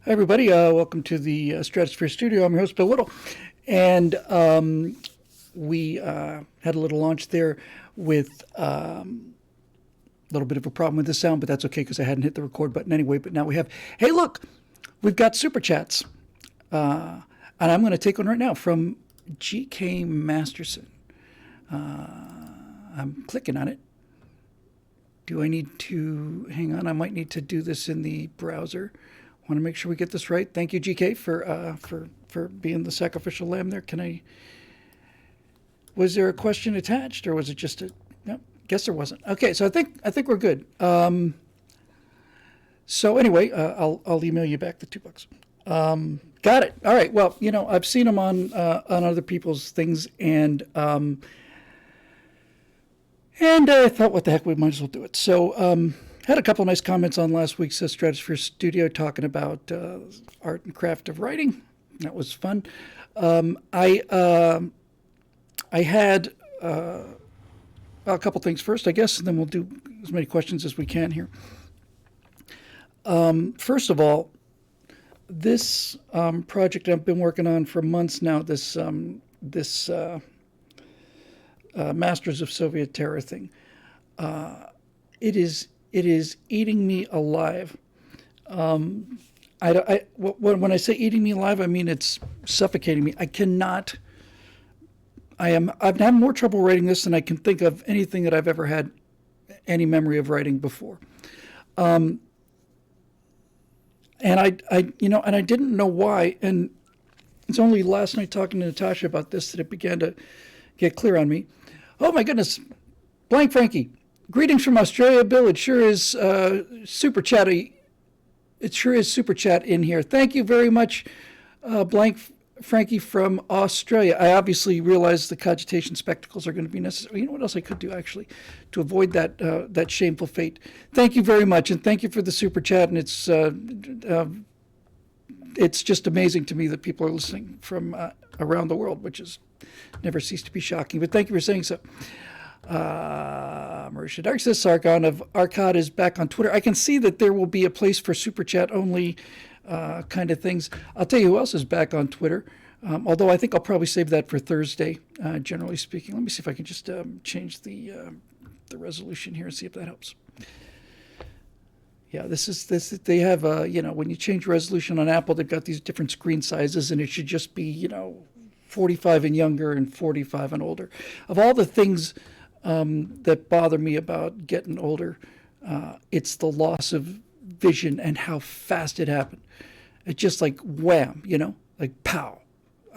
Hi, everybody. Welcome to the Stratosphere Studio. I'm your host, Bill Whittle. And we had a little launch there with a little bit of a problem with the sound, but that's okay because I hadn't hit the record button anyway. But now we have, hey, look, we've got Super Chats. And I'm going to take one right now from GK Masterson. I'm clicking on it. Do I need to, hang on, I might need to do this in the browser. Want to make sure we get this right. Thank you, GK, for being the sacrificial lamb there. Was there a question attached, or was it just a? No, guess there wasn't. Okay, so I think we're good. So anyway, I'll email you back the $2. Got it. All right. Well, I've seen them on other people's things, and I thought, what the heck, we might as well do it. So. Had a couple of nice comments on last week's Stratosphere Studio talking about art and craft of writing. That was fun. I had a couple things first, I guess, and then we'll do as many questions as we can here. First of all, this project I've been working on for months now, this Masters of Soviet Terror thing, it is eating me alive. When I say eating me alive, I mean it's suffocating me. I've had more trouble writing this than I can think of anything that I've ever had any memory of writing before. And I didn't know why. And it's only last night talking to Natasha about this that it began to get clear on me. Oh my goodness, Blank Frankie. Greetings from Australia, Bill. It sure is super chatty. It sure is super chat in here. Thank you very much, Blank Frankie from Australia. I obviously realize the cogitation spectacles are going to be necessary. You know what else I could do, actually, to avoid that shameful fate? Thank you very much, and thank you for the super chat. And it's just amazing to me that people are listening from around the world, which has never ceased to be shocking. But thank you for saying so. Marisha Dark says Sargon of Arcad is back on Twitter. I can see that there will be a place for super chat only kind of things. I'll tell you who else is back on Twitter. Although I think I'll probably save that for Thursday, generally speaking. Let me see if I can just change the resolution here and see if that helps. Yeah, this. They have when you change resolution on Apple, they've got these different screen sizes, and it should just be 45 and younger and 45 and older. Of all the things that bother me about getting older, it's the loss of vision and how fast it happened. It's just like wham, like pow.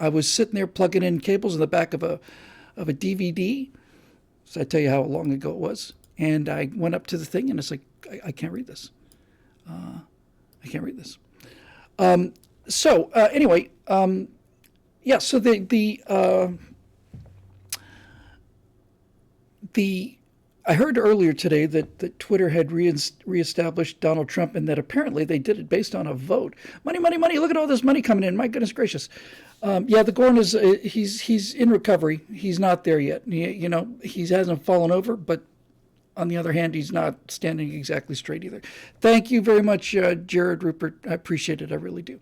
I was sitting there plugging in cables in the back of a DVD. So I tell you how long ago it was, and I went up to the thing, and it's like I can't read this. I can't read this. Anyway, yeah. So I heard earlier today that Twitter had reestablished Donald Trump, and that apparently they did it based on a vote. Money, money, money! Look at all this money coming in. My goodness gracious! Yeah, the Gorn is he's in recovery. He's not there yet. He hasn't fallen over, but on the other hand, he's not standing exactly straight either. Thank you very much, Jared Rupert. I appreciate it. I really do.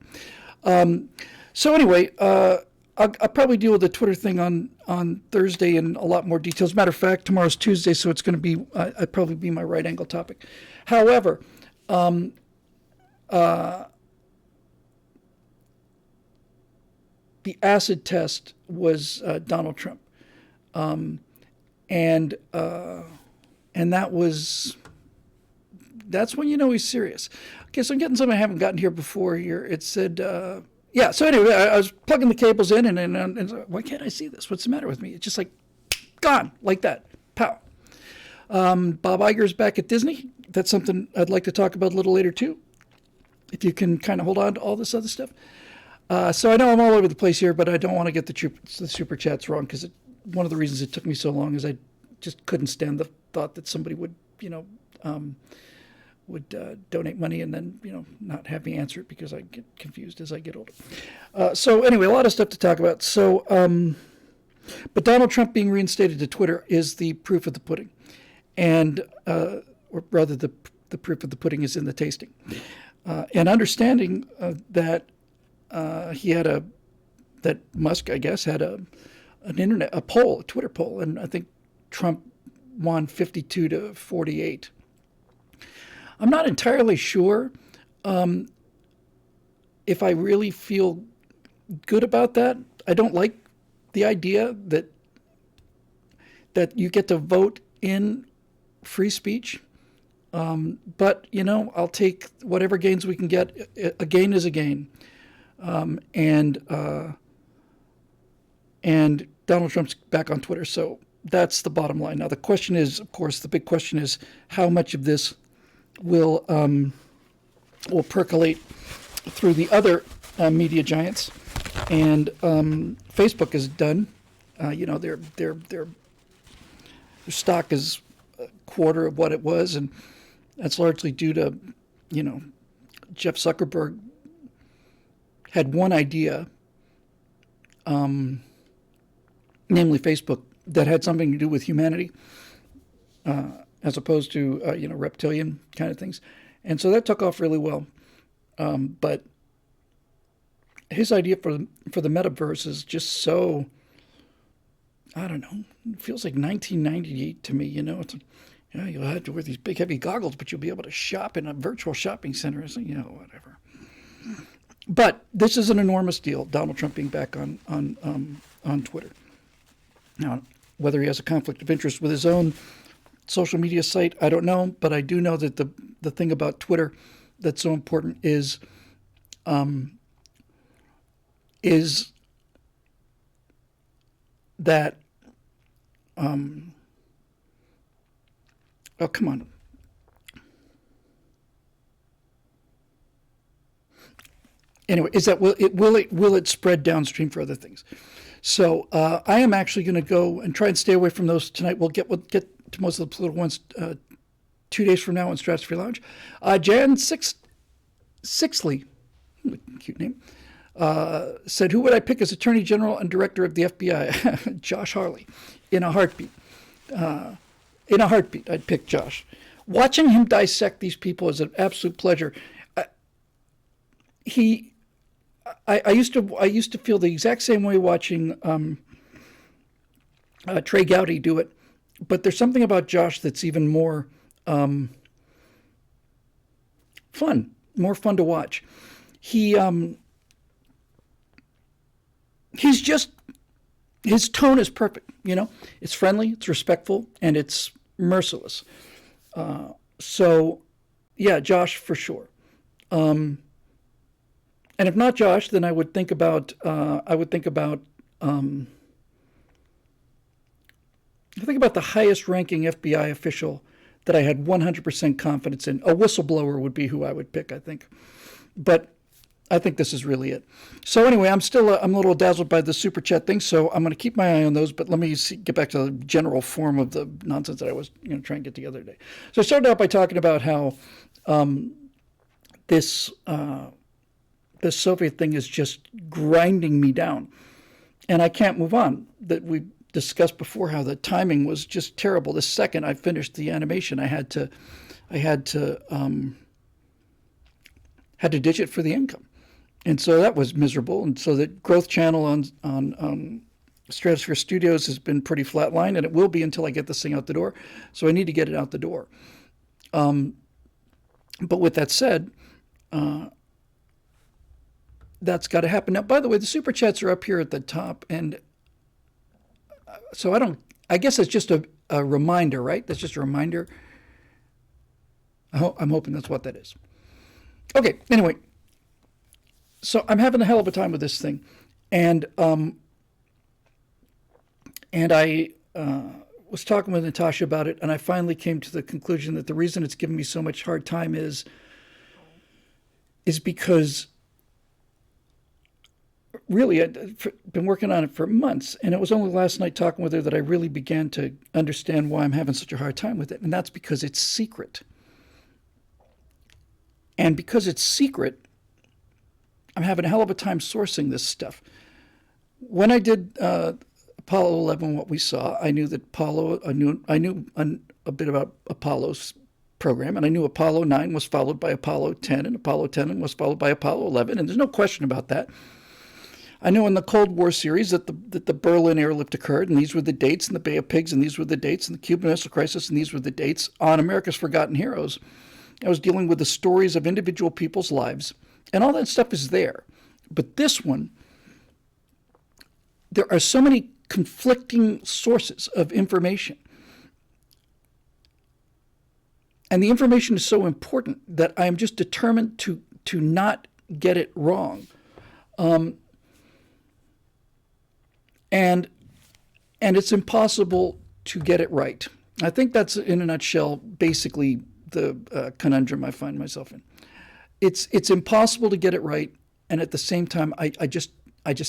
So anyway. I'll probably deal with the Twitter thing on Thursday in a lot more details. Matter of fact, tomorrow's Tuesday, so it's going to be I'd probably be my right angle topic. However, the acid test was Donald Trump, and that's when he's serious. Okay, so I'm getting something I haven't gotten here before. Here it said. Yeah, so anyway, I was plugging the cables in, and why can't I see this? What's the matter with me? It's just like, gone, like that. Pow. Bob Iger's back at Disney. That's something I'd like to talk about a little later, too, if you can kind of hold on to all this other stuff. So I know I'm all over the place here, but I don't want to get the super chats wrong, because one of the reasons it took me so long is I just couldn't stand the thought that somebody would, donate money and then, not have me answer it because I get confused as I get older. So anyway, a lot of stuff to talk about. So, but Donald Trump being reinstated to Twitter is the proof of the pudding. And, or rather the proof of the pudding is in the tasting. and understanding that that Musk, I guess, had a poll, a Twitter poll, and I think Trump won 52 to 48. I'm not entirely sure if I really feel good about that. I don't like the idea that you get to vote in free speech. But, I'll take whatever gains we can get. A gain is a gain. And Donald Trump's back on Twitter. So that's the bottom line. Now, the question is, of course, the big question is how much of this will percolate through the other media giants. And Facebook is done. Their stock is a quarter of what it was, and that's largely due to, Jeff Zuckerberg had one idea, namely Facebook, that had something to do with humanity, as opposed to, reptilian kind of things. And so that took off really well. But his idea for the metaverse is just so, I don't know, it feels like 1998 to me, It's, you'll have to wear these big heavy goggles, but you'll be able to shop in a virtual shopping center. It's like, whatever. But this is an enormous deal, Donald Trump being back on Twitter. Now, whether he has a conflict of interest with his own social media site, I don't know, but I do know that the thing about Twitter that's so important is that oh, come on. Anyway, is that will it spread downstream for other things? So I am actually going to go and try and stay away from those tonight. We'll get to most of the political ones 2 days from now on Stratosphere Lounge. Jan Sixley, cute name, said, "Who would I pick as Attorney General and Director of the FBI?" Josh Hawley, in a heartbeat. In a heartbeat, I'd pick Josh. Watching him dissect these people is an absolute pleasure. I used to feel the exact same way watching Trey Gowdy do it, but there's something about Josh that's even more fun to watch. He's just, his tone is perfect. It's friendly, it's respectful, and it's merciless. So, yeah, Josh for sure. And if not Josh, then I would think about the highest ranking FBI official that I had 100% confidence in. A whistleblower would be who I would pick, I think. But I think this is really it. So anyway, I'm a little dazzled by the super chat thing, so I'm going to keep my eye on those, but let me get back to the general form of the nonsense that I was trying to get together today. So I started out by talking about how this Soviet thing is just grinding me down, and I can't move on. That we discussed before how the timing was just terrible. The second I finished the animation, I had to ditch it for the income, and so that was miserable. And so the growth channel on Stratosphere Studios has been pretty flatline, and it will be until I get this thing out the door. So I need to get it out the door. But with that said, that's got to happen. Now, by the way, the super chats are up here at the top, and so I guess it's just a reminder, right? That's just a reminder. I'm hoping that's what that is. Okay, anyway, so I'm having a hell of a time with this thing, and I was talking with Natasha about it, and I finally came to the conclusion that the reason it's giving me so much hard time is because really I'd been working on it for months, and it was only last night talking with her that I really began to understand why I'm having such a hard time with it, and that's because it's secret. And because it's secret, I'm having a hell of a time sourcing this stuff. When I did Apollo 11, what we saw, I knew that I knew a bit about Apollo's program, and I knew Apollo 9 was followed by Apollo 10, and Apollo 10 was followed by Apollo 11, and there's no question about that. I know in the Cold War series that the Berlin airlift occurred, and these were the dates, and the Bay of Pigs, and these were the dates, and the Cuban Missile Crisis, and these were the dates. On America's Forgotten Heroes, I was dealing with the stories of individual people's lives, and all that stuff is there. But this one, there are so many conflicting sources of information. And the information is so important that I am just determined to not get it wrong. And it's impossible to get it right. I think that's, in a nutshell, basically the conundrum I find myself in. It's impossible to get it right, and at the same time, I just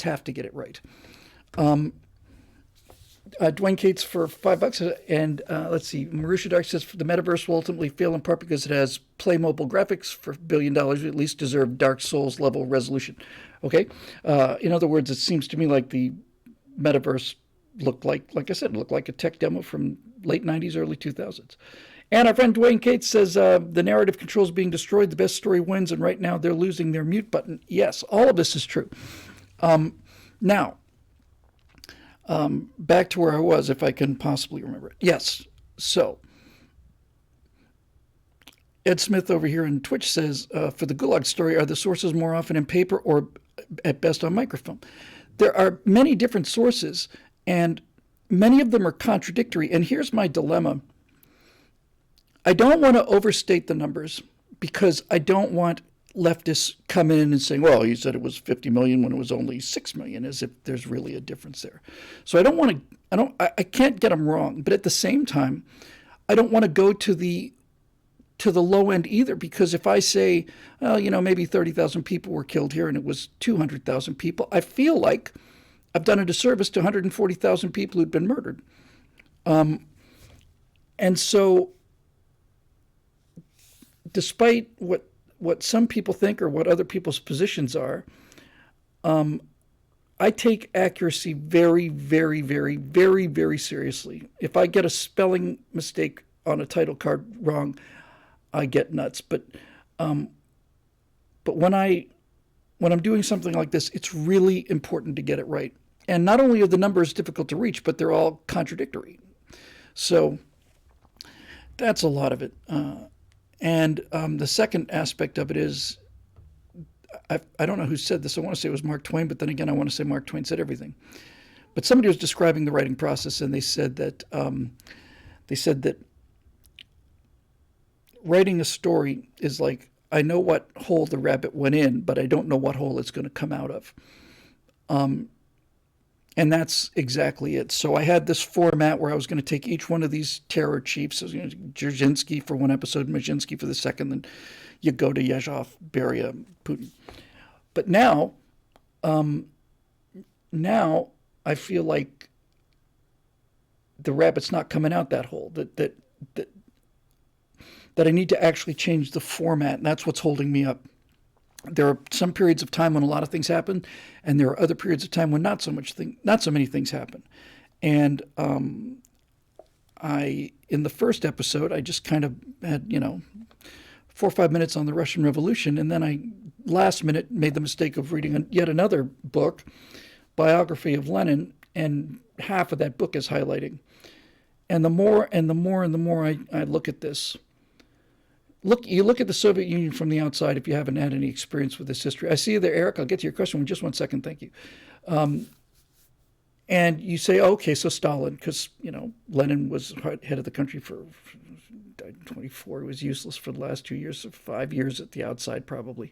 have to get it right. Dwayne Cates for $5, and let's see, Marusha Dark says the metaverse will ultimately fail in part because it has Playmobil graphics for $1 billion. We at least deserve Dark Souls level resolution. Okay, in other words, it seems to me like the metaverse looked like I said, looked like a tech demo from late 90s, early 2000s. And our friend Dwayne Cates says the narrative control is being destroyed. The best story wins, and right now they're losing their mute button. Yes, all of this is true. Now, back to where I was, if I can possibly remember it. Yes, so Ed Smith over here in Twitch says, for the Gulag story, are the sources more often in paper or at best on microfilm? There are many different sources, and many of them are contradictory. And here's my dilemma. I don't want to overstate the numbers because I don't want leftists come in and saying, well, you said it was 50 million when it was only 6 million, as if there's really a difference there. So I can't get them wrong. But at the same time, I don't want to go to the low end either, because if I say, well, maybe 30,000 people were killed here and it was 200,000 people, I feel like I've done a disservice to 140,000 people who'd been murdered. And so despite what some people think or what other people's positions are, I take accuracy very, very, very, very, very seriously. If I get a spelling mistake on a title card wrong, I get nuts. But when I'm doing something like this, it's really important to get it right. And not only are the numbers difficult to reach, but they're all contradictory. So that's a lot of it. And the second aspect of it is, I don't know who said this. I want to say it was Mark Twain, but then again, I want to say Mark Twain said everything. But somebody was describing the writing process, and they said that writing a story is like, I know what hole the rabbit went in, but I don't know what hole it's going to come out of. And that's exactly it. So I had this format where I was going to take each one of these terror chiefs, Dzerzhinsky for one episode, Mezhinsky for the second, then Yagoda, Yezhov, Beria, Putin. But now I feel like the rabbit's not coming out that hole, that I need to actually change the format, and that's what's holding me up. There are some periods of time when a lot of things happen, and there are other periods of time when not so many things happen. And in the first episode, I just kind of had 4 or 5 minutes on the Russian Revolution, and then I last minute made the mistake of reading yet another book, biography of Lenin, and half of that book is highlighting. And the more I look at this. You look at the Soviet Union from the outside if you haven't had any experience with this history. I see you there, Eric. I'll get to your question in just 1 second. Thank you. And you say, oh, okay, so Stalin, because, Lenin was head of the country died in 24. He was useless for the last 2 years, or 5 years at the outside probably.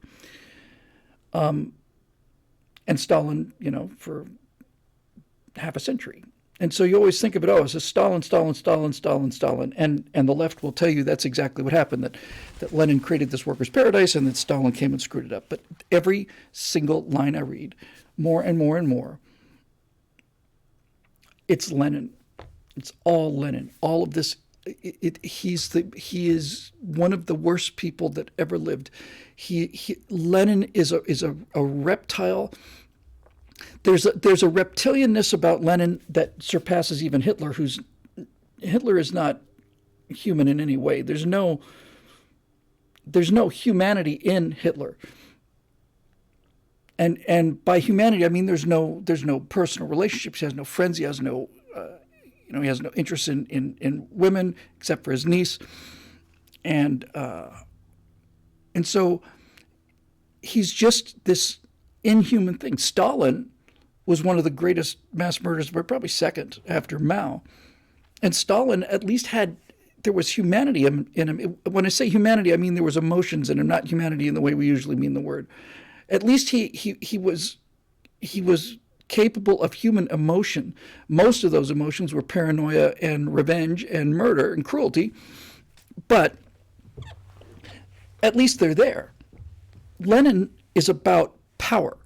And Stalin, for half a century. And so you always think of it, it's just Stalin. And the left will tell you that's exactly what happened, that Lenin created this workers' paradise and that Stalin came and screwed it up. But every single line I read, more and more and more, it's Lenin. It's all Lenin. All of this, he is one of the worst people that ever lived. Lenin is a reptile. There's a reptilianness about Lenin that surpasses even Hitler. Hitler is not human in any way. There's no there's no humanity in Hitler. And by humanity, I mean there's no personal relationships. He has no friends. He has no he has no interest in women except for his niece, and so he's just this inhuman thing. Stalin was one of the greatest mass murderers, but probably second after Mao. And Stalin at least there was humanity in him. When I say humanity, I mean there was emotions in him, not humanity in the way we usually mean the word. At least he was capable of human emotion. Most of those emotions were paranoia and revenge and murder and cruelty, but at least they're there. Lenin is about power,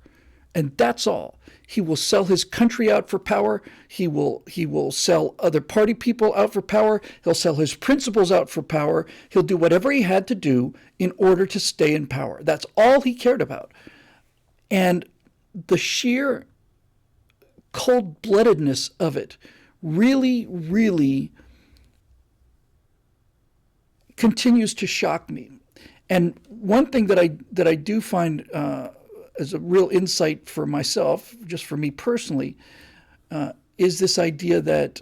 and that's all. He will sell his country out for power. He will sell other party people out for power. He'll sell his principles out for power. He'll do whatever he had to do in order to stay in power. That's all he cared about. And the sheer cold-bloodedness of it really, really continues to shock me. And one thing that I do find as a real insight for myself, just for me personally, is this idea that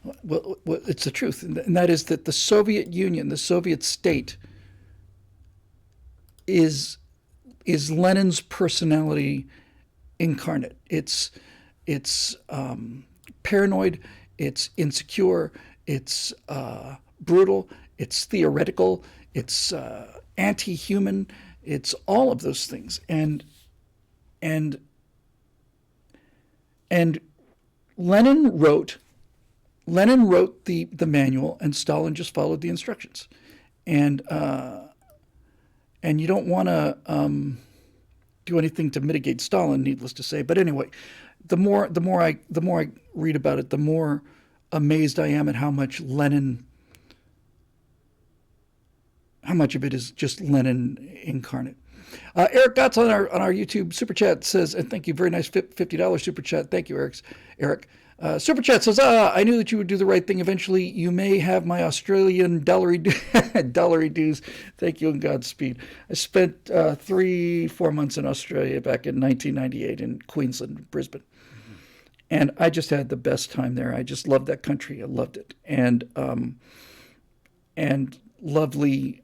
it's the truth, and that is that the Soviet Union, the Soviet state, is Lenin's personality incarnate. It's paranoid, it's insecure, it's brutal, it's theoretical, it's anti-human, it's all of those things. And Lenin wrote the manual, and Stalin just followed the instructions. And you don't want to do anything to mitigate Stalin, needless to say. But anyway, the more I read about it, the more amazed I am at how much of it is just Lenin incarnate. Eric Gotts on our YouTube super chat says, and thank you, very nice $50 super chat. Thank you, Eric. Super chat says, I knew that you would do the right thing eventually. You may have my Australian dollary dues. Thank you and Godspeed. I spent 3-4 months in Australia back in 1998 in Queensland, Brisbane. And I just had the best time there. I just loved that country. I loved it. And lovely,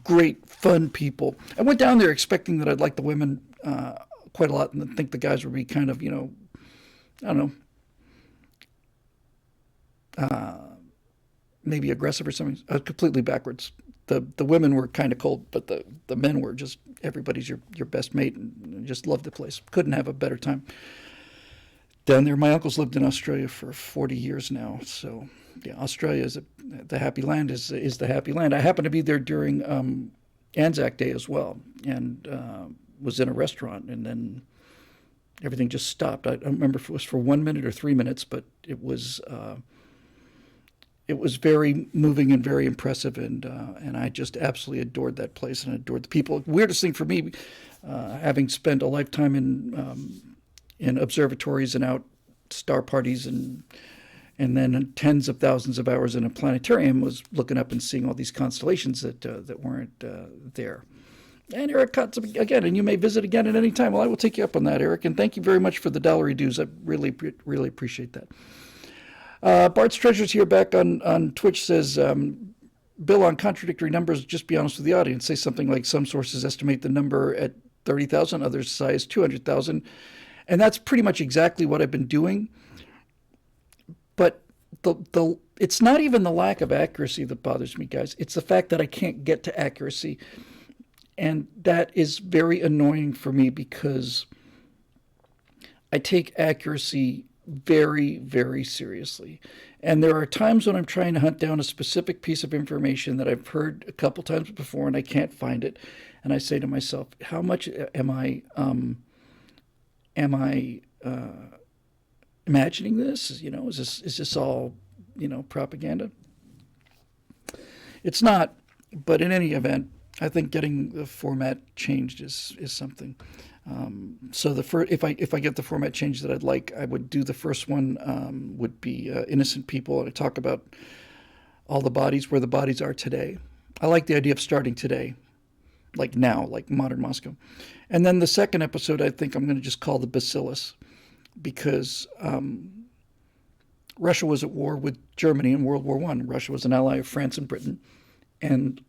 great, fun people. I went down there expecting that I'd like the women quite a lot and think the guys would be kind of, I don't know, maybe aggressive or something. Completely backwards. The women were kind of cold, but the men were just, everybody's your best mate, and just loved the place. Couldn't have a better time down there. My uncle's lived in Australia for 40 years now, so yeah, Australia is the happy land is the happy land. I happened to be there during Anzac Day as well, and was in a restaurant, and then everything just stopped. I don't remember if it was for 1 minute or 3 minutes, but it was very moving and very impressive, and I just absolutely adored that place and adored the people. Weirdest thing for me, having spent a lifetime in observatories and out star parties and then tens of thousands of hours in a planetarium, was looking up and seeing all these constellations that weren't there. And Eric Cutts again, and you may visit again at any time. Well, I will take you up on that, Eric, and thank you very much for the dollary dues. I really appreciate that. Bart's Treasures here back on Twitch says, Bill, on contradictory numbers, just be honest with the audience. Say something like, some sources estimate the number at 30,000, others size 200,000. And that's pretty much exactly what I've been doing. But it's not even the lack of accuracy that bothers me, guys. It's the fact that I can't get to accuracy. And that is very annoying for me, because I take accuracy very, very seriously. And there are times when I'm trying to hunt down a specific piece of information that I've heard a couple times before and I can't find it. And I say to myself, how much am I imagining this? Is this all, propaganda? It's not, but in any event, I think getting the format changed is something. So if I get the format changed that I'd like, I would do the first one would be innocent people, and I talk about all the bodies where the bodies are today. I like the idea of starting today, like now, like modern Moscow. And then the second episode, I think I'm going to just call the Bacillus, because Russia was at war with Germany in World War I. Russia was an ally of France and Britain, and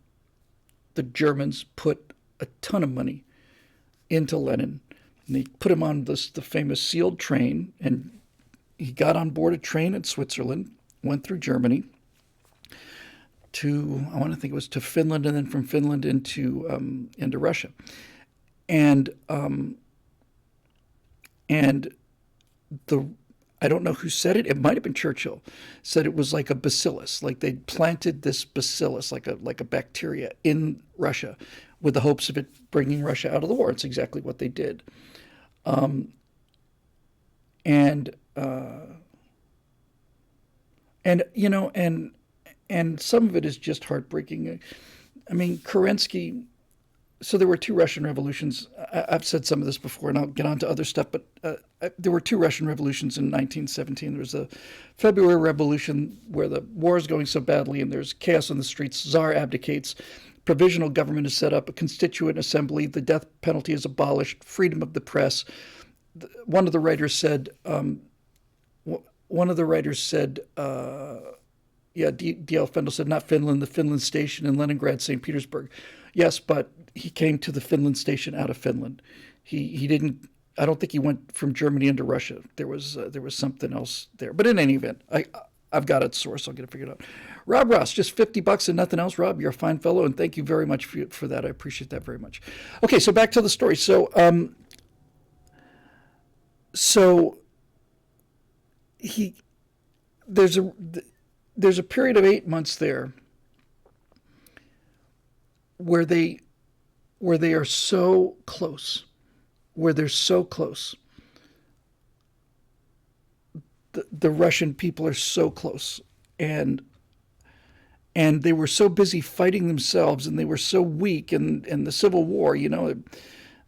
the Germans put a ton of money into Lenin. And they put him on the famous sealed train, and he got on board a train in Switzerland, went through Germany to, I want to think it was to Finland, and then from Finland into Russia. And the I don't know who said it. It might have been Churchill. Said it was like a bacillus, like they planted this bacillus, like a bacteria in Russia, with the hopes of it bringing Russia out of the war. It's exactly what they did. And you know, and some of it is just heartbreaking. I mean, Kerensky. So there were two Russian revolutions. I've said some of this before, and I'll get on to other stuff, but there were two Russian revolutions in 1917. There was the February Revolution, where the war is going so badly and there's chaos on the streets. Tsar abdicates. Provisional government is set up, a constituent assembly. The death penalty is abolished. Freedom of the press. One of the writers said, D.L. Fendel said, not Finland, the Finland station in Leningrad, St. Petersburg. Yes, but he came to the Finland station out of Finland. He didn't. I don't think he went from Germany into Russia. There was something else there. But in any event, I've got its source. I'll get it figured out. Rob Ross, just $50 and nothing else. Rob, you're a fine fellow, and thank you very much for that. I appreciate that very much. Okay, so back to the story. So there's a period of 8 months there where they are so close, where they're so close. The Russian people are so close, and they were so busy fighting themselves, and they were so weak in the Civil War. You know,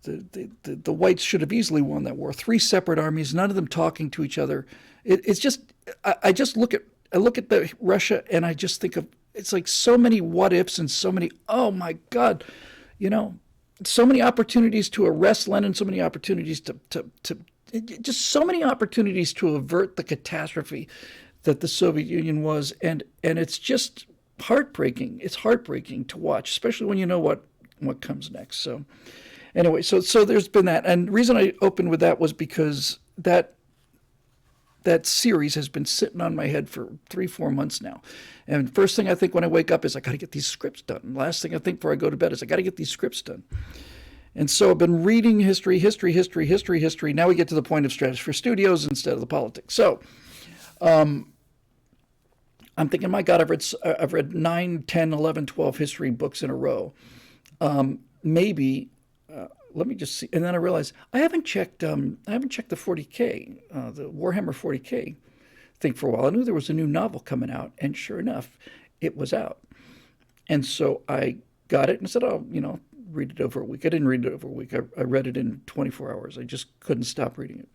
the whites should have easily won that war. 3 separate armies, none of them talking to each other. It's just I look at the Russia, and I just think of, it's like so many what ifs and so many, oh my God, you know, so many opportunities to arrest Lenin, so many opportunities to just so many opportunities to avert the catastrophe that the Soviet Union was, and it's just heartbreaking. It's heartbreaking to watch, especially when you know what comes next. So anyway, so there's been that, and the reason I opened with that was because that series has been sitting on my head for 3-4 months now. And first thing I think when I wake up is I got to get these scripts done. Last thing I think before I go to bed is I got to get these scripts done. And so I've been reading history. Now we get to the point of Stratosphere Studios instead of the politics. So I'm thinking, my God, I've read 9, 10, 11, 12 history books in a row. Maybe let me just see. And then I realized I haven't checked the 40K, the Warhammer 40K thing for a while. I knew there was a new novel coming out, and sure enough, it was out. And so I got it and said, oh, you know, read it over a week. I didn't read it over a week. I read it in 24 hours. I just couldn't stop reading it.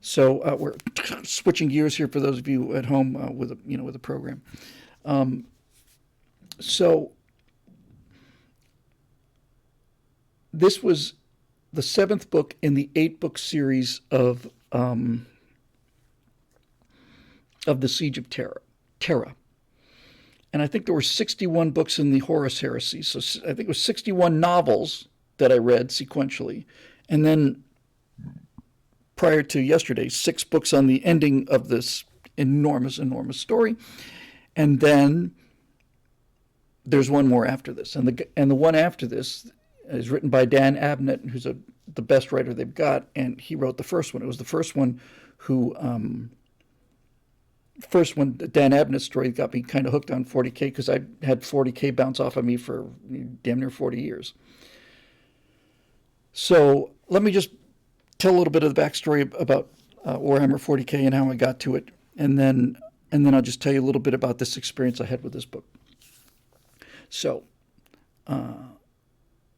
So we're switching gears here for those of you at home with a program. So this was the 7th book in the 8-book series of the Siege of Terra. And I think there were 61 books in the Horus Heresy. So I think it was 61 novels that I read sequentially. And then prior to yesterday, 6 books on the ending of this enormous, enormous story. And then there's one more after this. And the one after this is written by Dan Abnett, who's the best writer they've got, and he wrote the first one. It was the first one Dan Abnett's story got me kind of hooked on 40K, because I had 40K bounce off of me for damn near 40 years. So let me just tell a little bit of the backstory about Warhammer 40K and how I got to it, and then I'll just tell you a little bit about this experience I had with this book. So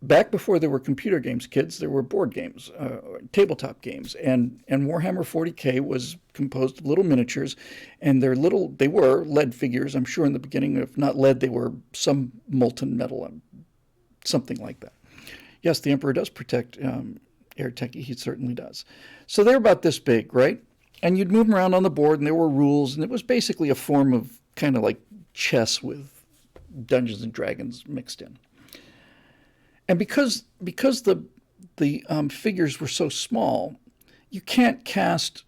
back before there were computer games, kids, there were board games, tabletop games, and Warhammer 40K was composed of little miniatures, and they were lead figures, I'm sure in the beginning. If not lead, they were some molten metal, something like that. Yes, the Emperor does protect Air Techie, he certainly does. So they're about this big, right? And you'd move them around on the board, and there were rules, and it was basically a form of kind of like chess with Dungeons and Dragons mixed in. And because the figures were so small, you can't cast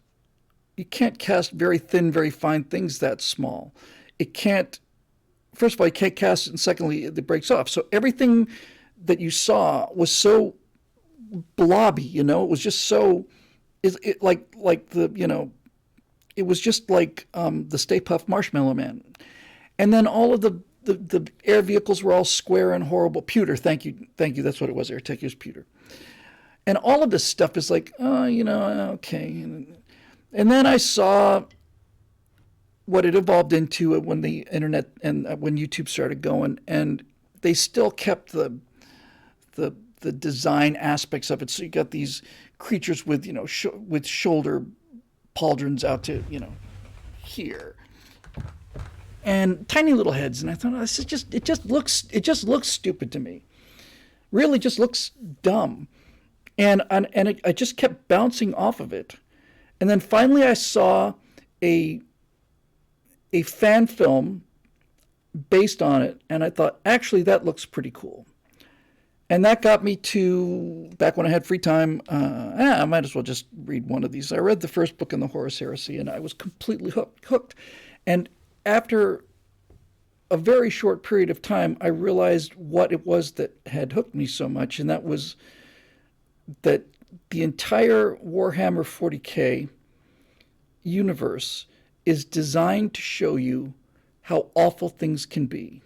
very thin, very fine things that small. It can't. First of all, you can't cast it, and secondly, it breaks off. So everything that you saw was so blobby. It was just so. It like the. It was just like the Stay Puft Marshmallow Man, and then all of the air vehicles were all square and horrible. Pewter, thank you. That's what it was. Air Tech was pewter. And all of this stuff is like, okay. And then I saw what it evolved into when the internet and when YouTube started going, and they still kept the design aspects of it. So you got these creatures with, with shoulder pauldrons out to, here. And tiny little heads, and I thought, it just looks stupid to me. Really, just looks dumb, and I just kept bouncing off of it, and then finally I saw a fan film based on it, and I thought, actually, that looks pretty cool, and that got me to back when I had free time. I might as well just read one of these. I read the first book in the Horus Heresy, and I was completely hooked, and after a very short period of time, I realized what it was that had hooked me so much, and that was that the entire Warhammer 40K universe is designed to show you how awful things can be.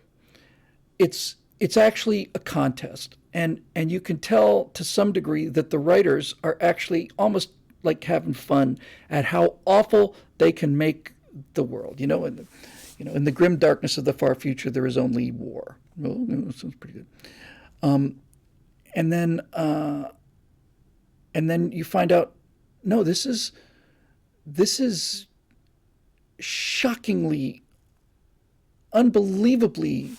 It's actually a contest, and you can tell to some degree that the writers are actually almost like having fun at how awful they can make the world. In the grim darkness of the far future, there is only war. Well, that sounds pretty good. And then you find out, no, this is shockingly, unbelievably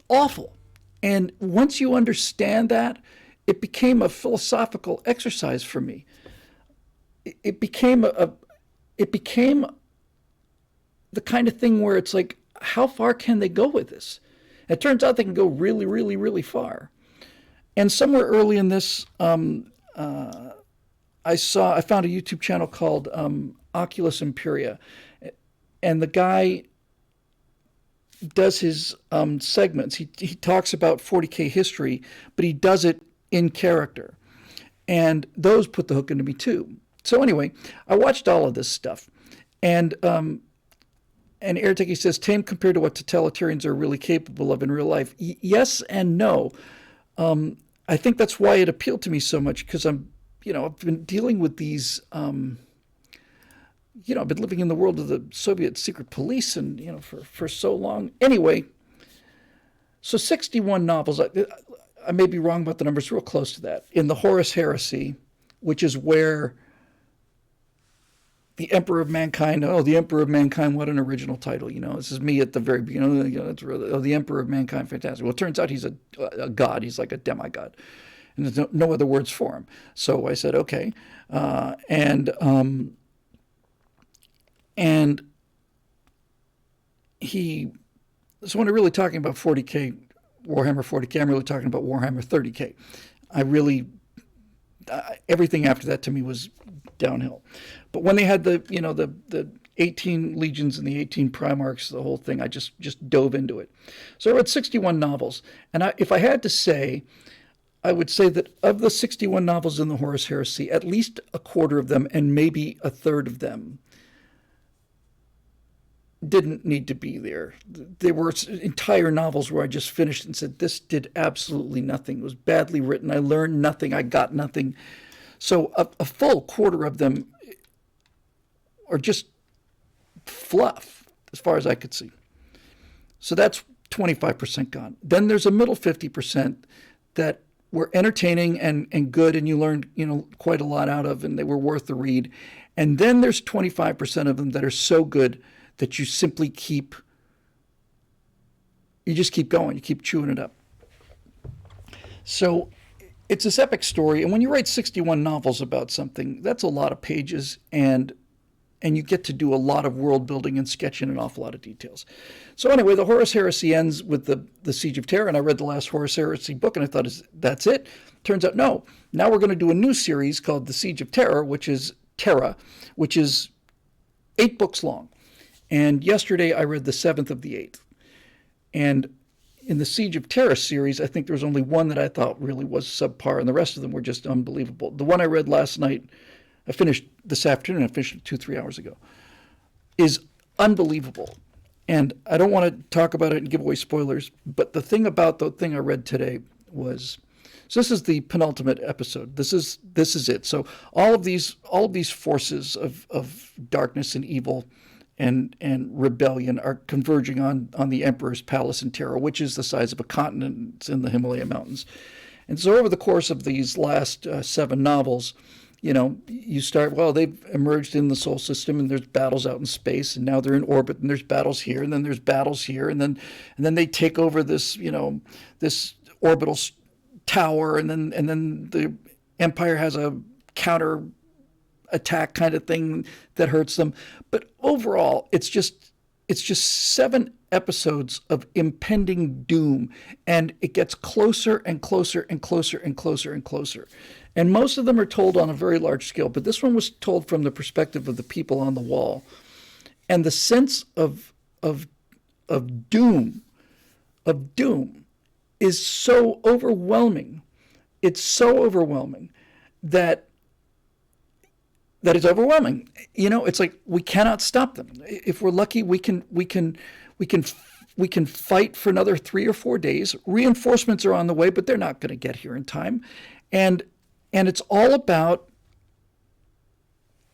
awful. And once you understand that, it became a philosophical exercise for me. It became the kind of thing where it's like, how far can they go with this? It turns out they can go really, really, really far. And somewhere early in this, I found a YouTube channel called Oculus Imperia, and the guy does his segments. He talks about 40K history, but he does it in character, and those put the hook into me too. So anyway, I watched all of this stuff, and Air Techie says, tame compared to what totalitarians are really capable of in real life. Yes and no. I think that's why it appealed to me so much, because I've been dealing with these, I've been living in the world of the Soviet secret police and, for so long. Anyway, so 61 novels, I may be wrong about the numbers, real close to that, in the Horus Heresy, which is where the Emperor of Mankind, the Emperor of Mankind, what an original title, this is me at the very beginning, it's really, the Emperor of Mankind, fantastic. Well, it turns out he's a god, he's like a demigod, and there's no other words for him. So I said, okay, and so when I'm really talking about 40K, Warhammer 40K, I'm really talking about Warhammer 30K. Everything after that to me was downhill. But when they had the 18 legions and the 18 Primarchs, the whole thing, I just dove into it. So I read 61 novels, and if I had to say, I would say that of the 61 novels in the Horus Heresy, at least a quarter of them, and maybe a third of them, didn't need to be there. There were entire novels where I just finished and said, this did absolutely nothing. It was badly written. I learned nothing. I got nothing. So a full quarter of them are just fluff, as far as I could see. So that's 25% gone. Then there's a middle 50% that were entertaining and good, and you learned, quite a lot out of, and they were worth the read. And then there's 25% of them that are so good that you simply just keep going. You keep chewing it up. So it's this epic story. And when you write 61 novels about something, that's a lot of pages, and you get to do a lot of world building and sketching an awful lot of details. So anyway, the Horus Heresy ends with the Siege of Terra, and I read the last Horus Heresy book, and I thought, that's it? Turns out, no. Now we're going to do a new series called the Siege of Terra, which is 8 books long. And yesterday I read the 7th of the 8th. And in the Siege of Terra series, I think there was only one that I thought really was subpar, and the rest of them were just unbelievable. The one I read last night, I finished this afternoon, I finished it 2-3 hours ago, is unbelievable. And I don't want to talk about it and give away spoilers, but the thing about the thing I read today was, so this is the penultimate episode. This is it. So all of these forces of darkness and evil and rebellion are converging on the Emperor's palace in Terra, which is the size of a continent. It's in the Himalaya mountains. And so over the course of these last 7 novels, you start, they've emerged in the solar system, and there's battles out in space, and now they're in orbit, and there's battles here, and then there's battles here, and then they take over this, this orbital tower, and then the Empire has a counter attack kind of thing that hurts them. But overall, it's just 7 episodes of impending doom, and it gets closer and closer and closer and closer and closer. And most of them are told on a very large scale, but this one was told from the perspective of the people on the wall. And the sense of doom is so overwhelming. It's so overwhelming that it's overwhelming. It's like we cannot stop them. If we're lucky, we can fight for another 3 or 4 days. Reinforcements are on the way, but they're not going to get here in time. And it's all about,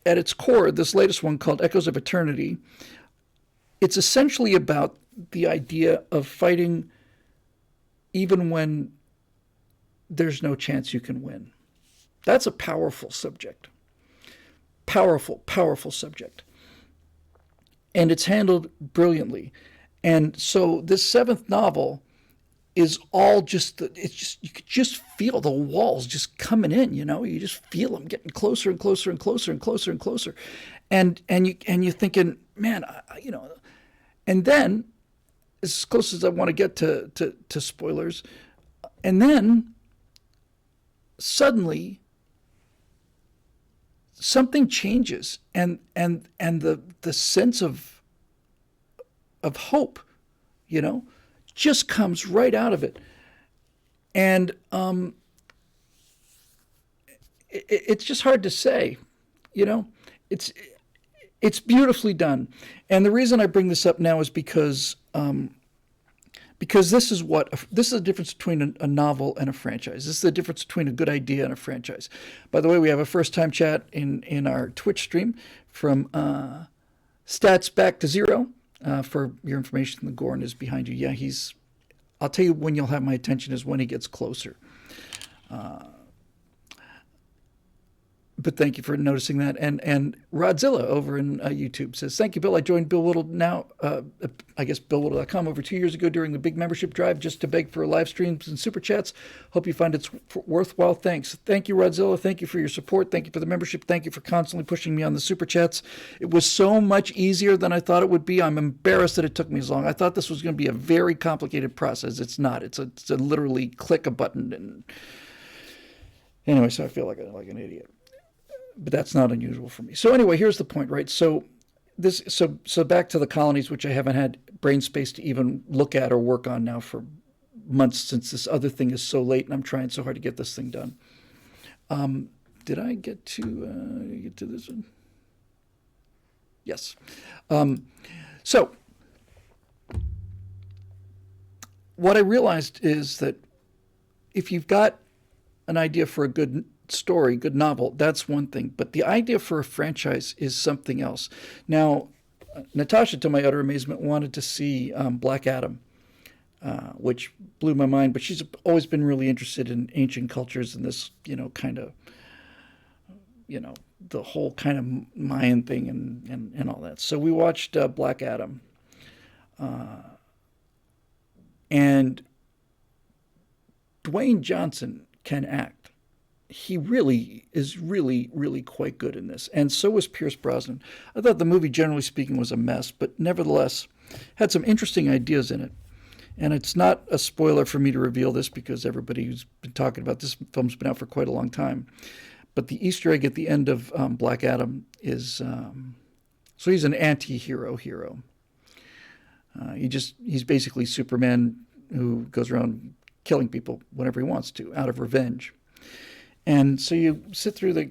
at its core, this latest one called Echoes of Eternity, it's essentially about the idea of fighting even when there's no chance you can win. That's a powerful subject. Powerful, powerful subject. And it's handled brilliantly. And so this 7th novel is all you could just feel the walls just coming in, you just feel them getting closer and closer and closer and closer and closer. And you're thinking, man, and then as close as I want to get to spoilers, and then suddenly something changes, and the sense of hope, just comes right out of it. And it's just hard to say, it's beautifully done. And the reason I bring this up now is because this is the difference between a novel and a franchise. This is the difference between a good idea and a franchise. By the way, we have a first-time chat in our Twitch stream from Stats Back to Zero. For your information, the Gorn is behind you. Yeah, I'll tell you when you'll have my attention is when he gets closer. But thank you for noticing that. And Rodzilla over in YouTube says, thank you, Bill. I joined Bill Whittle now, I guess BillWhittle.com over 2 years ago during the big membership drive just to beg for live streams and super chats. Hope you find it's worthwhile. Thanks. Thank you, Rodzilla. Thank you for your support. Thank you for the membership. Thank you for constantly pushing me on the super chats. It was so much easier than I thought it would be. I'm embarrassed that it took me as long. I thought this was going to be a very complicated process. It's not. It's a literally click a button. And anyway, so I feel like an idiot. But that's not unusual for me. So anyway, here's the point, right? So back to the colonies, which I haven't had brain space to even look at or work on now for months, since this other thing is so late and I'm trying so hard to get this thing done. Did I get to this one? Yes. So what I realized is that if you've got an idea for a good story, good novel, that's one thing. But the idea for a franchise is something else. Now, Natasha, to my utter amazement, wanted to see Black Adam. which blew my mind. But she's always been really interested in ancient cultures and this, kind of, the whole kind of Mayan thing and all that. So we watched Black Adam. And Dwayne Johnson can act. He really is really quite good in this. And so was Pierce Brosnan. I thought the movie, generally speaking, was a mess, but nevertheless had some interesting ideas in it. And it's not a spoiler for me to reveal this because everybody who's been talking about this film's been out for quite a long time. But the Easter egg at the end of Black Adam is, so he's an anti-hero hero. He's basically Superman who goes around killing people whenever he wants to, out of revenge. And so you sit through the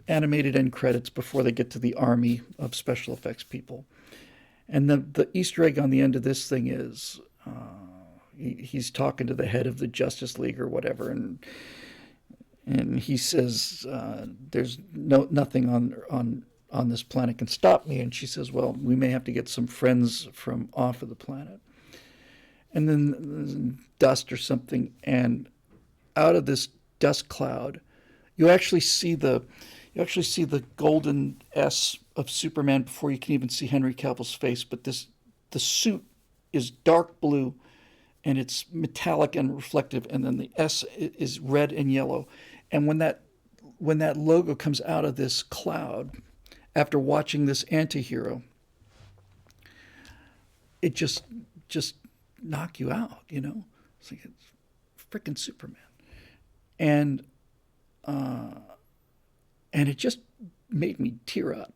animated end credits before they get to the army of special effects people. And the Easter egg on the end of this thing is he's talking to the head of the Justice League or whatever, and he says, "There's nothing on this planet can stop me." And she says, "Well, we may have to get some friends from off of the planet." And then dust or something, and out of this dust cloud, you actually see the golden S of Superman before you can even see Henry Cavill's face. But the suit is dark blue, and it's metallic and reflective, and then the S is red and yellow. And when that logo comes out of this cloud, after watching this anti-hero, it just knock you out, It's like it's freaking Superman. And it just made me tear up,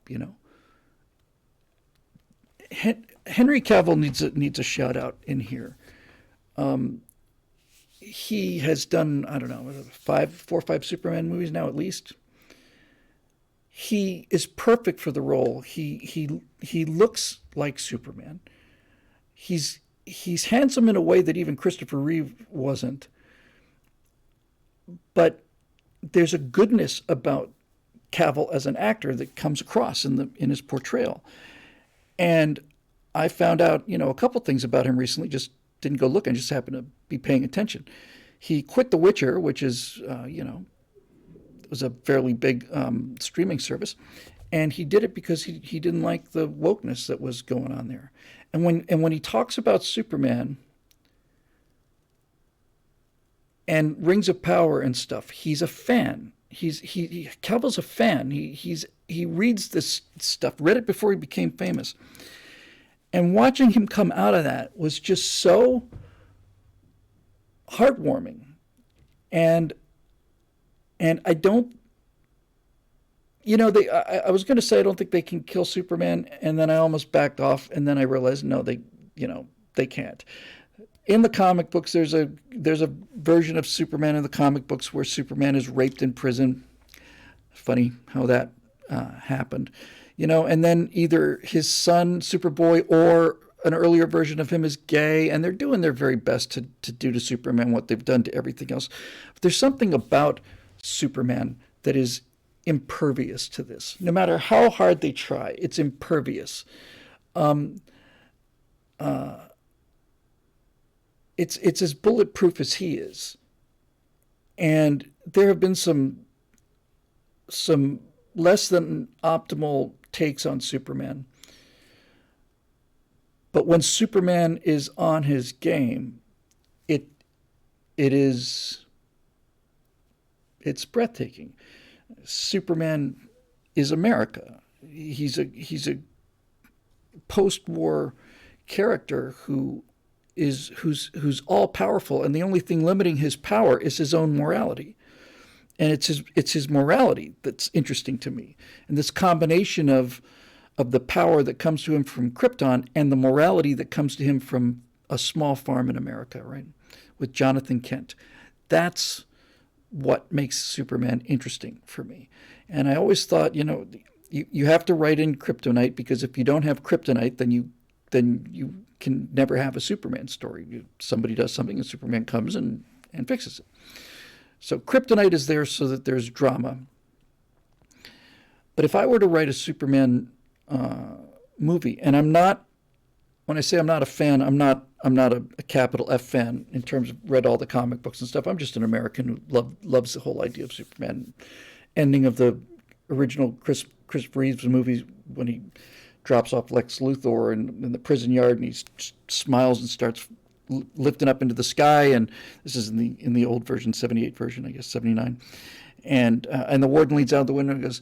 Henry Cavill needs a shout out in here. He has done, I don't know, 4 or 5 Superman movies now at least. He is perfect for the role. He looks like Superman. He's handsome in a way that even Christopher Reeve wasn't. But there's a goodness about Cavill as an actor that comes across in his portrayal. And I found out, a couple things about him recently. Just didn't go looking, just happened to be paying attention. He quit The Witcher, which is, was a fairly big streaming service, and he did it because he didn't like the wokeness that was going on there. And when he talks about Superman and Rings of Power and stuff, he's a fan. Cavill's a fan. He reads this stuff, read it before he became famous. And watching him come out of that was just so heartwarming. And I don't, I was going to say I don't think they can kill Superman, and then I almost backed off, and then I realized no, they can't. In the comic books, there's a version of Superman in the comic books where Superman is raped in prison. Funny how that happened, and then either his son Superboy or an earlier version of him is gay, and they're doing their very best to do to Superman what they've done to everything else. But there's something about Superman that is impervious to this. No matter how hard they try, it's impervious. It's as bulletproof as he is. And there have been some less than optimal takes on Superman. But when Superman is on his game, it's breathtaking. Superman is America. He's a post-war character who's all powerful, and the only thing limiting his power is his own morality. And it's his morality that's interesting to me. And this combination of the power that comes to him from Krypton and the morality that comes to him from a small farm in America, right? With Jonathan Kent. That's what makes Superman interesting for me. And I always thought, you have to write in kryptonite, because if you don't have kryptonite, then you can never have a Superman story. Somebody does something and Superman comes and fixes it. So kryptonite is there so that there's drama. But if I were to write a Superman movie, and I'm not when I say I'm not a fan, I'm not a capital F fan in terms of read all the comic books and stuff. I'm just an American who loves the whole idea of Superman. Ending of the original Chris Reeves movies when he drops off Lex Luthor in the prison yard and he smiles and starts lifting up into the sky. And this is in the old version, 78 version, I guess 79. And the warden leads out the window and goes,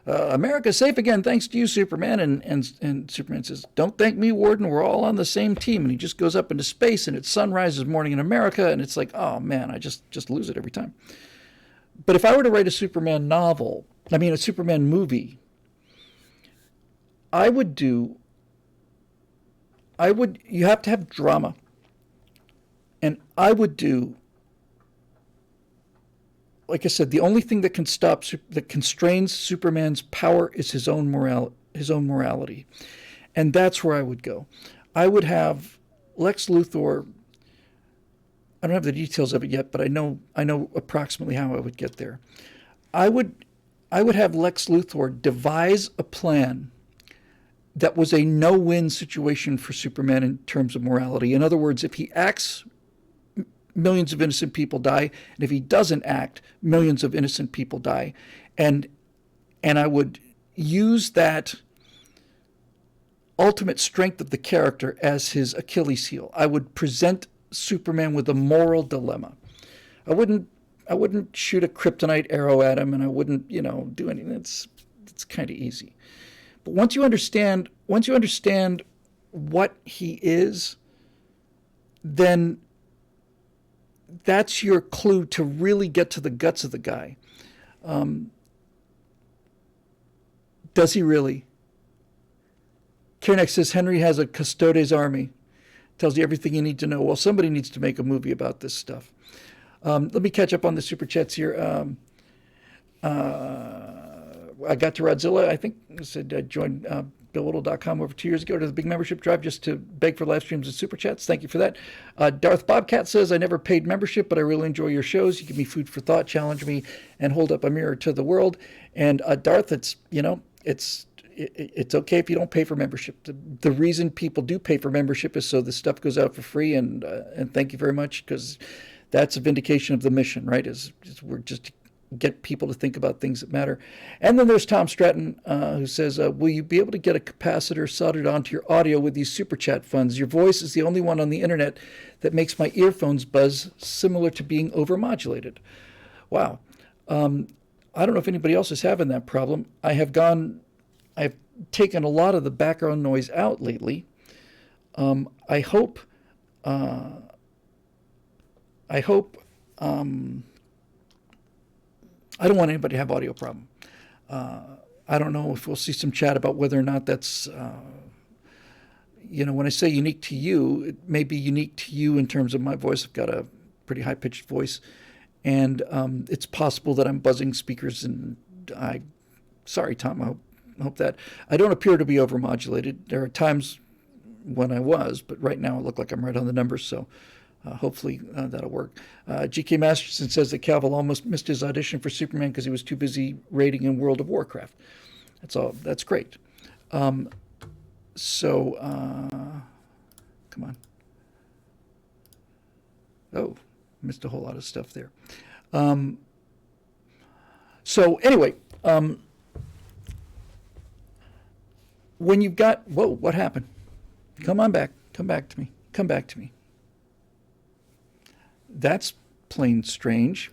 America's safe again, thanks to you, Superman. And Superman says, don't thank me, Warden, we're all on the same team. And he just goes up into space, and it's sunrise this morning in America, and it's like, oh, man, I just lose it every time. But if I were to write a Superman novel, a Superman movie, you have to have drama. And I would do, like I said, the only thing that constrains Superman's power is his own morality. And that's where I would go. I would have Lex Luthor, I don't have the details of it yet, but I know approximately how I would get there. I would have Lex Luthor devise a plan that was a no-win situation for Superman in terms of morality. In other words, if he acts, millions of innocent people die, and if he doesn't act, millions of innocent people die. And I would use that ultimate strength of the character as his Achilles heel. I would present Superman with a moral dilemma. I wouldn't shoot a kryptonite arrow at him, and I wouldn't, do anything. It's kind of easy. But once you understand what he is, then that's your clue to really get to the guts of the guy. Does he really? Kierneck says Henry has a Custodes army. Tells you everything you need to know. Well, somebody needs to make a movie about this stuff. Let me catch up on the Super Chats here. I got to Rodzilla, I think. I said I joined BillWhittle.com over 2 years ago to the big membership drive just to beg for live streams and Super Chats. Thank you for that. Darth Bobcat says, I never paid membership, but I really enjoy your shows. You give me food for thought, challenge me, and hold up a mirror to the world. And Darth, it's okay if you don't pay for membership. The reason people do pay for membership is so the stuff goes out for free. And thank you very much, because that's a vindication of the mission, right? Is we're just get people to think about things that matter. And then there's Tom Stratton, who says, will you be able to get a capacitor soldered onto your audio with these Super Chat funds? Your voice is the only one on the internet that makes my earphones buzz, similar to being overmodulated. Wow. I don't know if anybody else is having that problem. I've taken a lot of the background noise out lately. I hope I don't want anybody to have audio problem. I don't know if we'll see some chat about whether or not that's, when I say unique to you, it may be unique to you in terms of my voice. I've got a pretty high-pitched voice, and it's possible that I'm buzzing speakers, and sorry, Tom, I hope that. I don't appear to be overmodulated. There are times when I was, but right now I look like I'm right on the numbers, so hopefully that'll work. G.K. Masterson says that Cavill almost missed his audition for Superman because he was too busy raiding in World of Warcraft. That's great. Come on. Oh, missed a whole lot of stuff there. So anyway, when you've got, whoa, what happened? Come back to me. That's plain strange.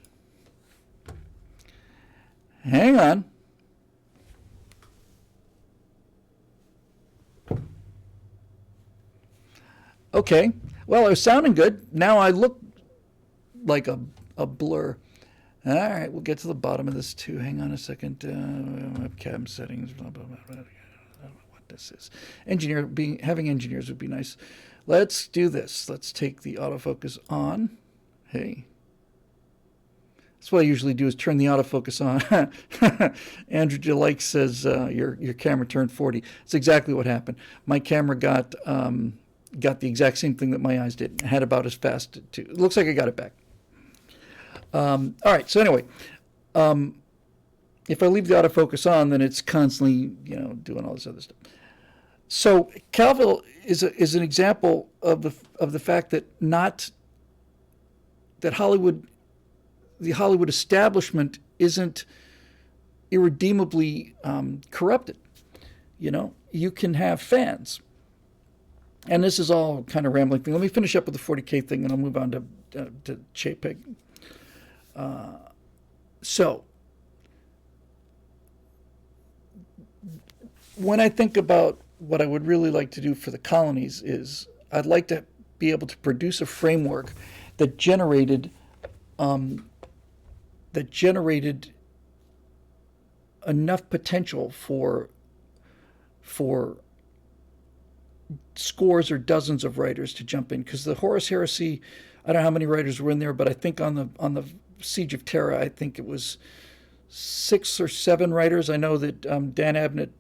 Hang on. Okay. Well, it was sounding good. Now I look like a blur. All right, we'll get to the bottom of this too. Hang on a second. Webcam settings. Blah, blah, blah, blah. I don't know what this is. Having engineers would be nice. Let's do this. Let's take the autofocus on. Hey. That's what I usually do, is turn the autofocus on. Andrew Delike says your camera turned 40. That's exactly what happened. My camera got the exact same thing that my eyes did. It had about as fast too. It looks like I got it back. All right. So anyway, if I leave the autofocus on, then it's constantly doing all this other stuff. So Calville is an example of the fact that not that Hollywood, the Hollywood establishment isn't irredeemably corrupted. You know, you can have fans, and this is all kind of rambling thing. Let me finish up with the 40K thing, and I'll move on to JPEG. So when I think about what I would really like to do for the colonies is I'd like to be able to produce a framework that generated that generated enough potential for scores or dozens of writers to jump in, because the Horus Heresy, I don't know how many writers were in there, but I think on the Siege of Terra, I think it was 6 or 7 writers. I know that Dan Abnett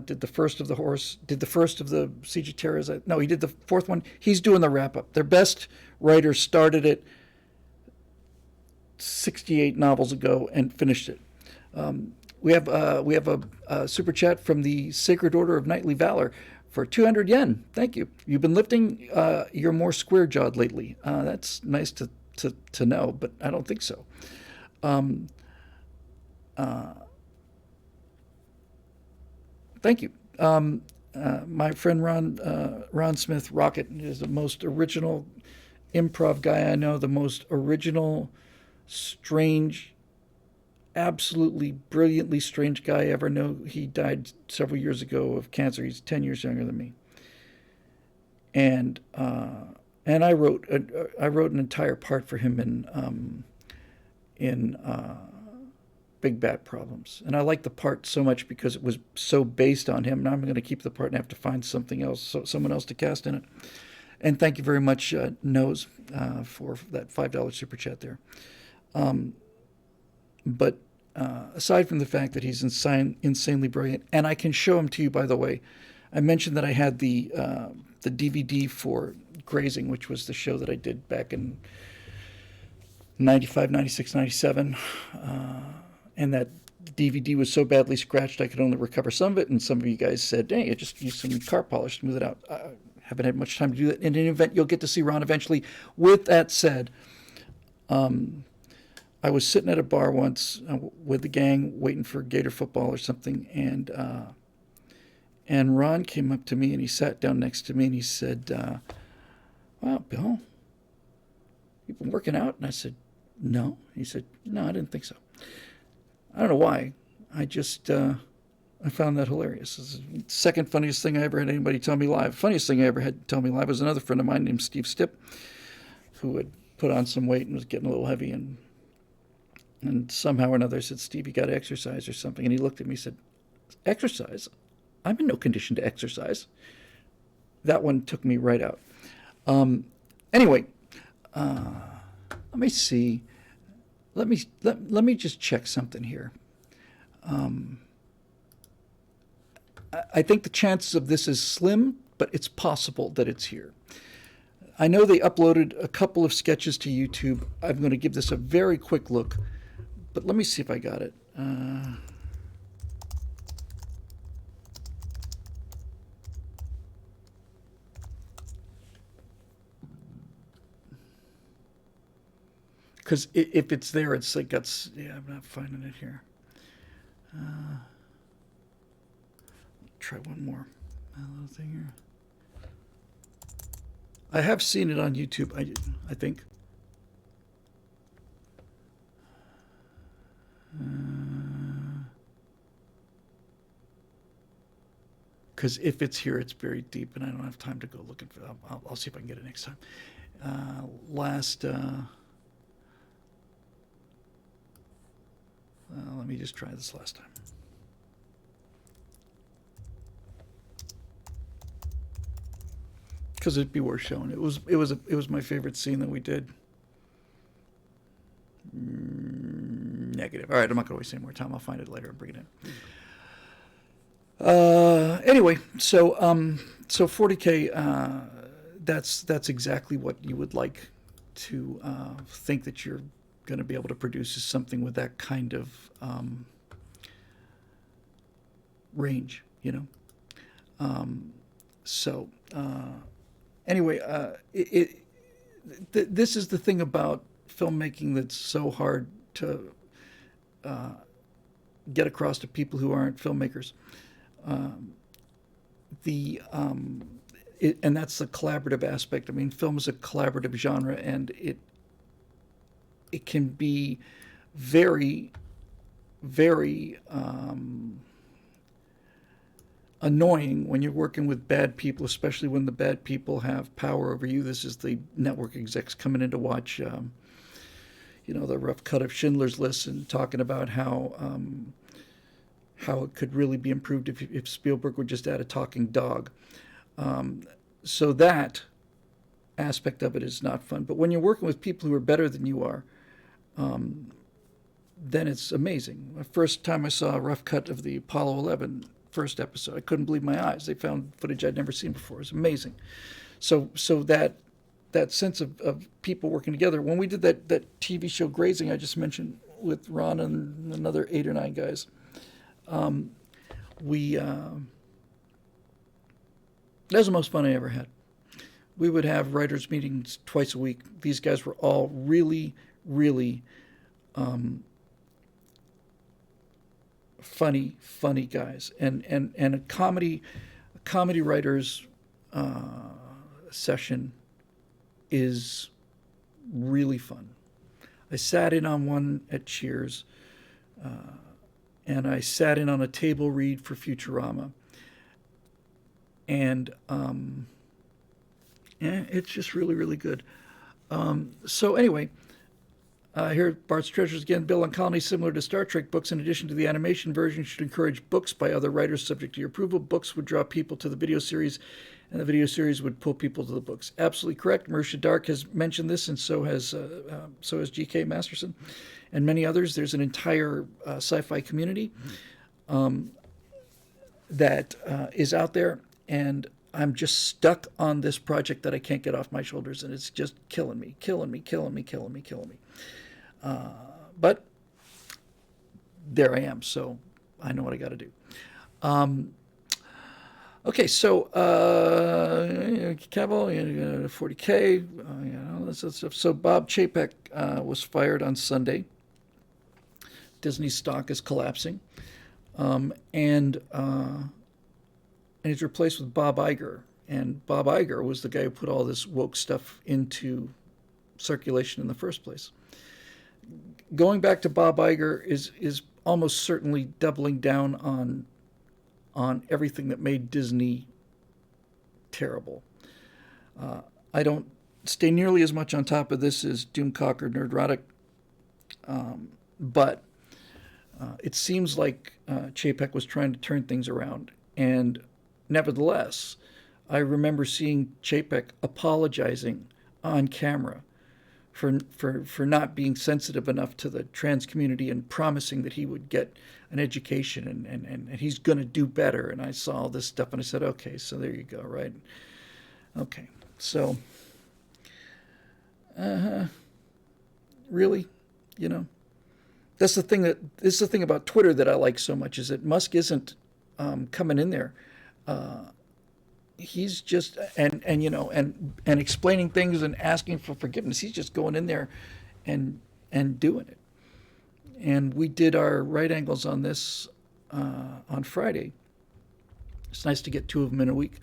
did the first of the Siege of Terra. No, he did the 4th one. He's doing the wrap up. Their best writer started it 68 novels ago and finished it. We have a super chat from the Sacred Order of Knightly Valor for 200 yen. Thank you. You've been lifting your more square jawed lately. That's nice to know, but I don't think so. Thank you. My friend Ron Smith, Rocket, is the most original improv guy I know, the most original, strange, absolutely brilliantly strange guy I ever know. He died several years ago of cancer. He's 10 years younger than me. And I wrote an entire part for him in Big Bad Problems. And I liked the part so much because it was so based on him. Now I'm going to keep the part and have to find something else, someone else to cast in it. And thank you very much, Nose, for that $5 super chat there. But aside from the fact that he's insanely brilliant, and I can show him to you, by the way, I mentioned that I had the DVD for Grazing, which was the show that I did back in 95, 96, 97. And that DVD was so badly scratched I could only recover some of it. And some of you guys said, hey, I just use some car polish to smooth it out. I haven't had much time to do that. In any event, you'll get to see Ron eventually. With that said, I was sitting at a bar once with the gang waiting for Gator football or something, and Ron came up to me and he sat down next to me and he said, wow, Bill, you've been working out? And I said, no. He said, no, I didn't think so. I don't know why. I just, I found that hilarious. This is the second funniest thing I ever had anybody tell me live. Funniest thing I ever had tell me live was another friend of mine named Steve Stipp, who had put on some weight and was getting a little heavy, and somehow or another I said, Steve, you got to exercise or something. And he looked at me and said, exercise? I'm in no condition to exercise. That one took me right out. Anyway, let me see. Let me just check something here. I think the chances of this is slim, but it's possible that it's here. I know they uploaded a couple of sketches to YouTube. I'm going to give this a very quick look, but let me see if I got it. Because if it's there, it's like yeah, I'm not finding it here. Try one more little thing here. I have seen it on YouTube, I think. Because if it's here, it's buried deep, and I don't have time to go looking for it. I'll see if I can get it next time. Let me just try this last time. Because it'd be worth showing. It was my favorite scene that we did. Negative. All right, I'm not going to waste any more time. I'll find it later and bring it in. Anyway, so 40K. That's exactly what you would like to think that you're going to be able to produce, is something with that kind of range, you know. So anyway, this is the thing about filmmaking that's so hard to get across to people who aren't filmmakers. The and that's the collaborative aspect. I mean, film is a collaborative genre, and it can be very, very annoying when you're working with bad people, especially when the bad people have power over you. This is the network execs coming in to watch, the rough cut of Schindler's List and talking about how it could really be improved if Spielberg would just add a talking dog. So that aspect of it is not fun. But when you're working with people who are better than you are, then it's amazing. The first time I saw a rough cut of the Apollo 11 first episode, I couldn't believe my eyes. They found footage I'd never seen before. It was amazing. So that sense of people working together. When we did that TV show Grazing I just mentioned with Ron and another 8 or 9 guys, we that was the most fun I ever had. We would have writers' meetings twice a week. These guys were all really, really funny guys. And a comedy writers session is really fun. I sat in on one at Cheers, and I sat in on a table read for Futurama. And it's just really, really good. So anyway, here Bart's Treasures again. Bill on Colony, similar to Star Trek books, in addition to the animation version, should encourage books by other writers subject to your approval. Books would draw people to the video series, and the video series would pull people to the books. Absolutely correct. Marisha Dark has mentioned this, and so has G.K. Masterson, and many others. There's an entire sci-fi community that is out there, and I'm just stuck on this project that I can't get off my shoulders, and it's just killing me. But there I am, so I know what I got to do. Okay, so Cavill, 40K, this stuff. So Bob Chapek was fired on Sunday. Disney's stock is collapsing, and he's replaced with Bob Iger. And Bob Iger was the guy who put all this woke stuff into circulation in the first place. Going back to Bob Iger is almost certainly doubling down on everything that made Disney terrible. I don't stay nearly as much on top of this as Doomcock or Nerdrotic, but it seems like Chapek was trying to turn things around. And nevertheless, I remember seeing Chapek apologizing on camera for not being sensitive enough to the trans community and promising that he would get an education and he's going to do better. And I saw all this stuff and I said, okay, so there you go, right? Okay, so, really, this is the thing about Twitter that I like so much, is that Musk isn't coming in there. He's just and explaining things and asking for forgiveness. He's just going in there and doing it. And we did our right angles on this on Friday. It's nice to get 2 of them in a week,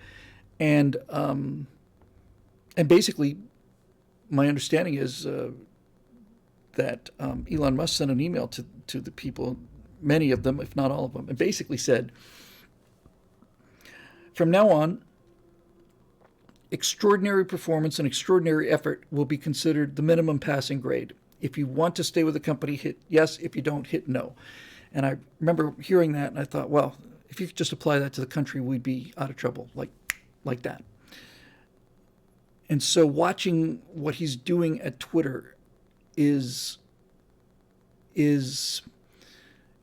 and basically, my understanding is that Elon Musk sent an email to the people, many of them, if not all of them, and basically said, from now on, extraordinary performance and extraordinary effort will be considered the minimum passing grade. If you want to stay with the company, hit yes. If you don't, hit no. And I remember hearing that, and I thought, well, if you could just apply that to the country, we'd be out of trouble, like that. And so watching what he's doing at Twitter is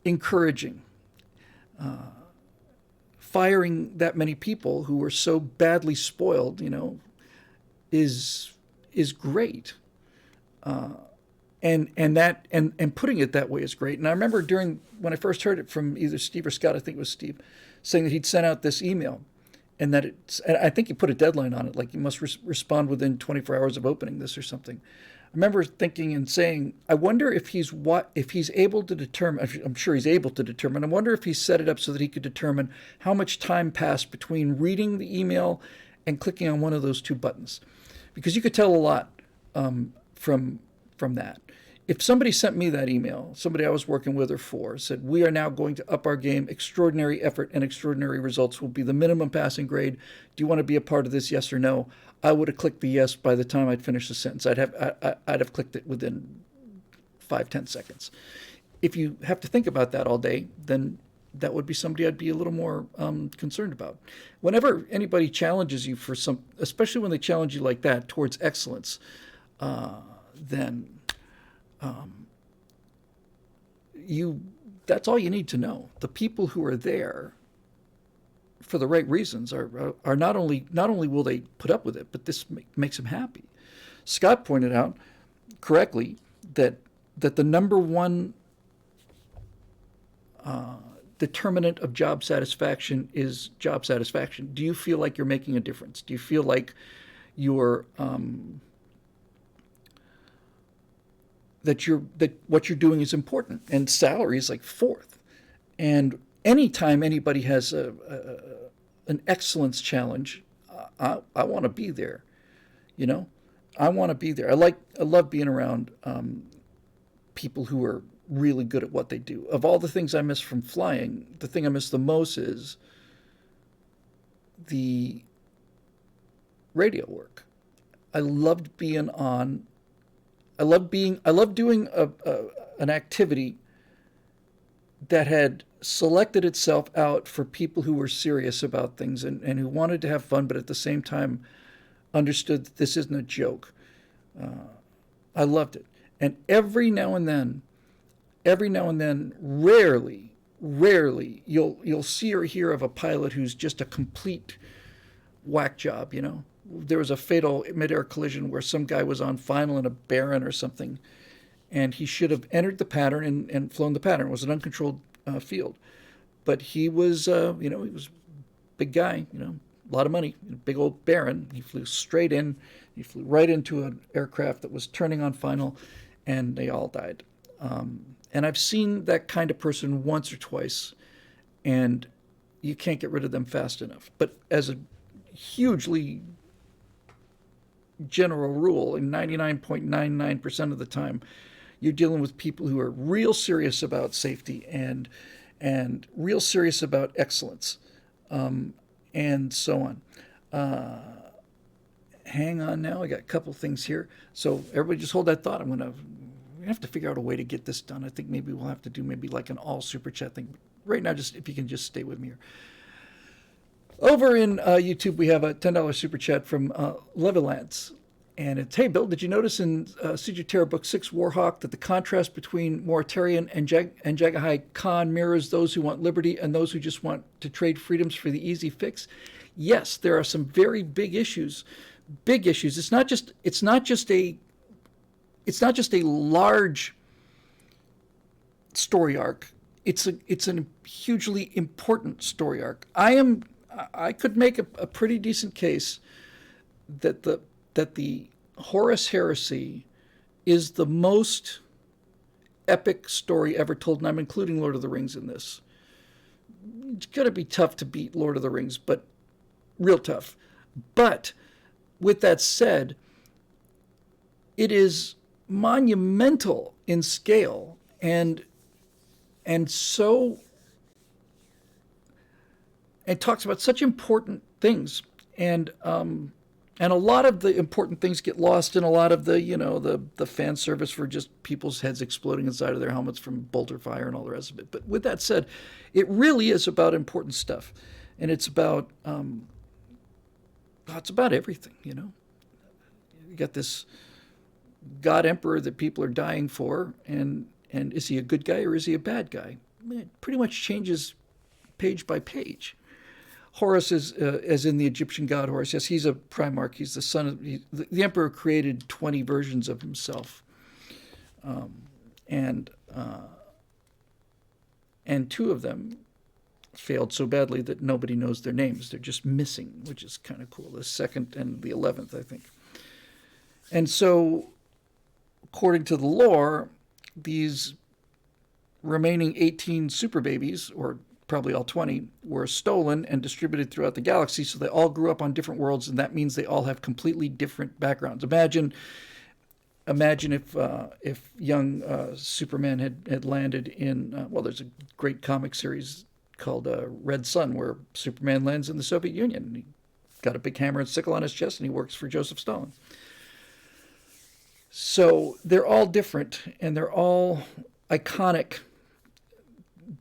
encouraging. Firing that many people who were so badly spoiled, is great. And putting it that way is great. And I remember when I first heard it from either Steve or Scott, I think it was Steve, saying that he'd sent out this email, and that it's, and I think you put a deadline on it, like you must respond within 24 hours of opening this or something. I remember thinking and saying, I wonder if he's able to determine. I'm sure he's able to determine. I wonder if he set it up so that he could determine how much time passed between reading the email and clicking on one of those two buttons, because you could tell a lot from that. If somebody sent me that email, somebody I was working with or for, said, we are now going to up our game, extraordinary effort and extraordinary results will be the minimum passing grade. Do you want to be a part of this, yes or no? I would have clicked the yes by the time I'd finished the sentence. I'd have clicked it within 5-10 seconds. If you have to think about that all day, then that would be somebody I'd be a little more concerned about. Whenever anybody challenges you for some, especially when they challenge you like that towards excellence, then that's all you need to know. The people who are there for the right reasons are not only will they put up with it, but this makes them happy. Scott pointed out correctly that the number one determinant of job satisfaction is job satisfaction. Do you feel like you're making a difference? Do you feel like you're that what you're doing is important? And salary is like fourth. And anytime anybody has an excellence challenge, I want to be there. You know, I want to be there. I love being around people who are really good at what they do. Of all the things I miss from flying, the thing I miss the most is the radio work. I loved being on. I loved doing an activity that had selected itself out for people who were serious about things and who wanted to have fun, but at the same time understood that this isn't a joke. I loved it. And every now and then, rarely, you'll see or hear of a pilot who's just a complete whack job, you know. There was a fatal mid-air collision where some guy was on final in a barren or something, and he should have entered the pattern and flown the pattern. It was an uncontrolled field. But he was, he was a big guy, a lot of money, big old baron. He flew straight in. He flew right into an aircraft that was turning on final, and they all died. And I've seen that kind of person once or twice, and you can't get rid of them fast enough. But as a hugely general rule, in 99.99% of the time, you're dealing with people who are real serious about safety and real serious about excellence, and so on. Hang on now, I got a couple things here. So everybody just hold that thought. We're gonna have to figure out a way to get this done. I think maybe we'll have to do maybe like an all super chat thing. But right now, just if you can just stay with me here. Over in YouTube, we have a $10 super chat from Levilance. And it's, hey, Bill, did you notice in Siege of Terra Book 6, Warhawk, that the contrast between Moritarian and Jagahai Khan mirrors those who want liberty and those who just want to trade freedoms for the easy fix? Yes, there are some very big issues. Big issues. It's not just a large story arc. It's a hugely important story arc. I could make a pretty decent case that the Horus Heresy is the most epic story ever told, and I'm including Lord of the Rings in this. It's going to be tough to beat Lord of the Rings, but real tough. But with that said, it is monumental in scale and so and talks about such important things, and a lot of the important things get lost in a lot of the fan service for just people's heads exploding inside of their helmets from bolter fire and all the rest of it. But with that said, it really is about important stuff, and it's about everything. You got this God Emperor that people are dying for, and is he a good guy or is he a bad guy? It pretty much changes page by page. Horus is, as in the Egyptian god Horus, yes, he's a Primarch. He's the son of... the Emperor created 20 versions of himself. And two of them, failed so badly that nobody knows their names. They're just missing, which is kind of cool. The 2nd and the 11th, I think. And so, according to the lore, these remaining 18 super babies, or probably all 20, were stolen and distributed throughout the galaxy, so they all grew up on different worlds, and that means they all have completely different backgrounds. Imagine if young Superman had landed in, well, there's a great comic series called Red Sun, where Superman lands in the Soviet Union. He got a big hammer and sickle on his chest, and he works for Joseph Stalin. So they're all different, and they're all iconic.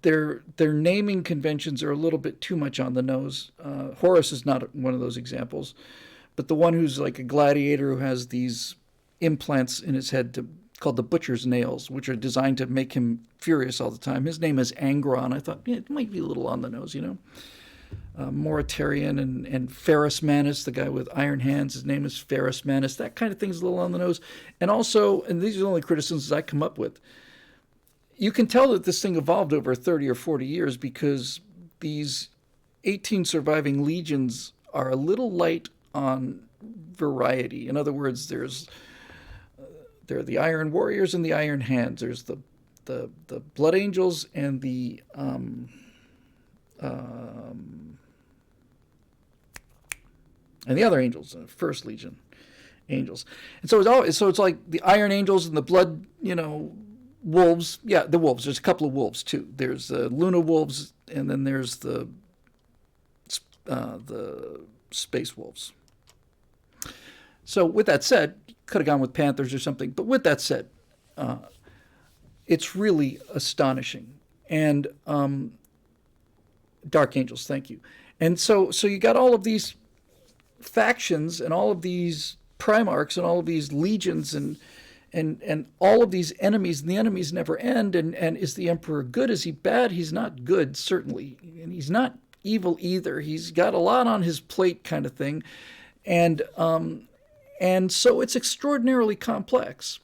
Their naming conventions are a little bit too much on the nose. Horus is not one of those examples, but the one who's like a gladiator who has these implants in his head called the Butcher's Nails, which are designed to make him furious all the time. His name is Angron. I thought it might be a little on the nose, you know. Moritarian and Ferrus Manus, the guy with iron hands, his name is Ferrus Manus. That kind of thing's a little on the nose. And also, and these are the only criticisms I come up with, you can tell that this thing evolved over 30 or 40 years because these 18 surviving legions are a little light on variety. In other words, there are the Iron Warriors and the Iron Hands. There's the Blood Angels and the other angels, First Legion angels. And so it's like the Iron Angels and the Blood, wolves. Yeah, the wolves. There's a couple of wolves too. There's the Luna wolves, and then there's the space wolves. So with that said, could have gone with panthers or something. But with that said, it's really astonishing. And Dark Angels, thank you. And so you got all of these factions and all of these Primarchs and all of these legions and all of these enemies, and the enemies never end. And is the Emperor good? Is he bad? He's not good, certainly. And he's not evil either. He's got a lot on his plate kind of thing. And so it's extraordinarily complex.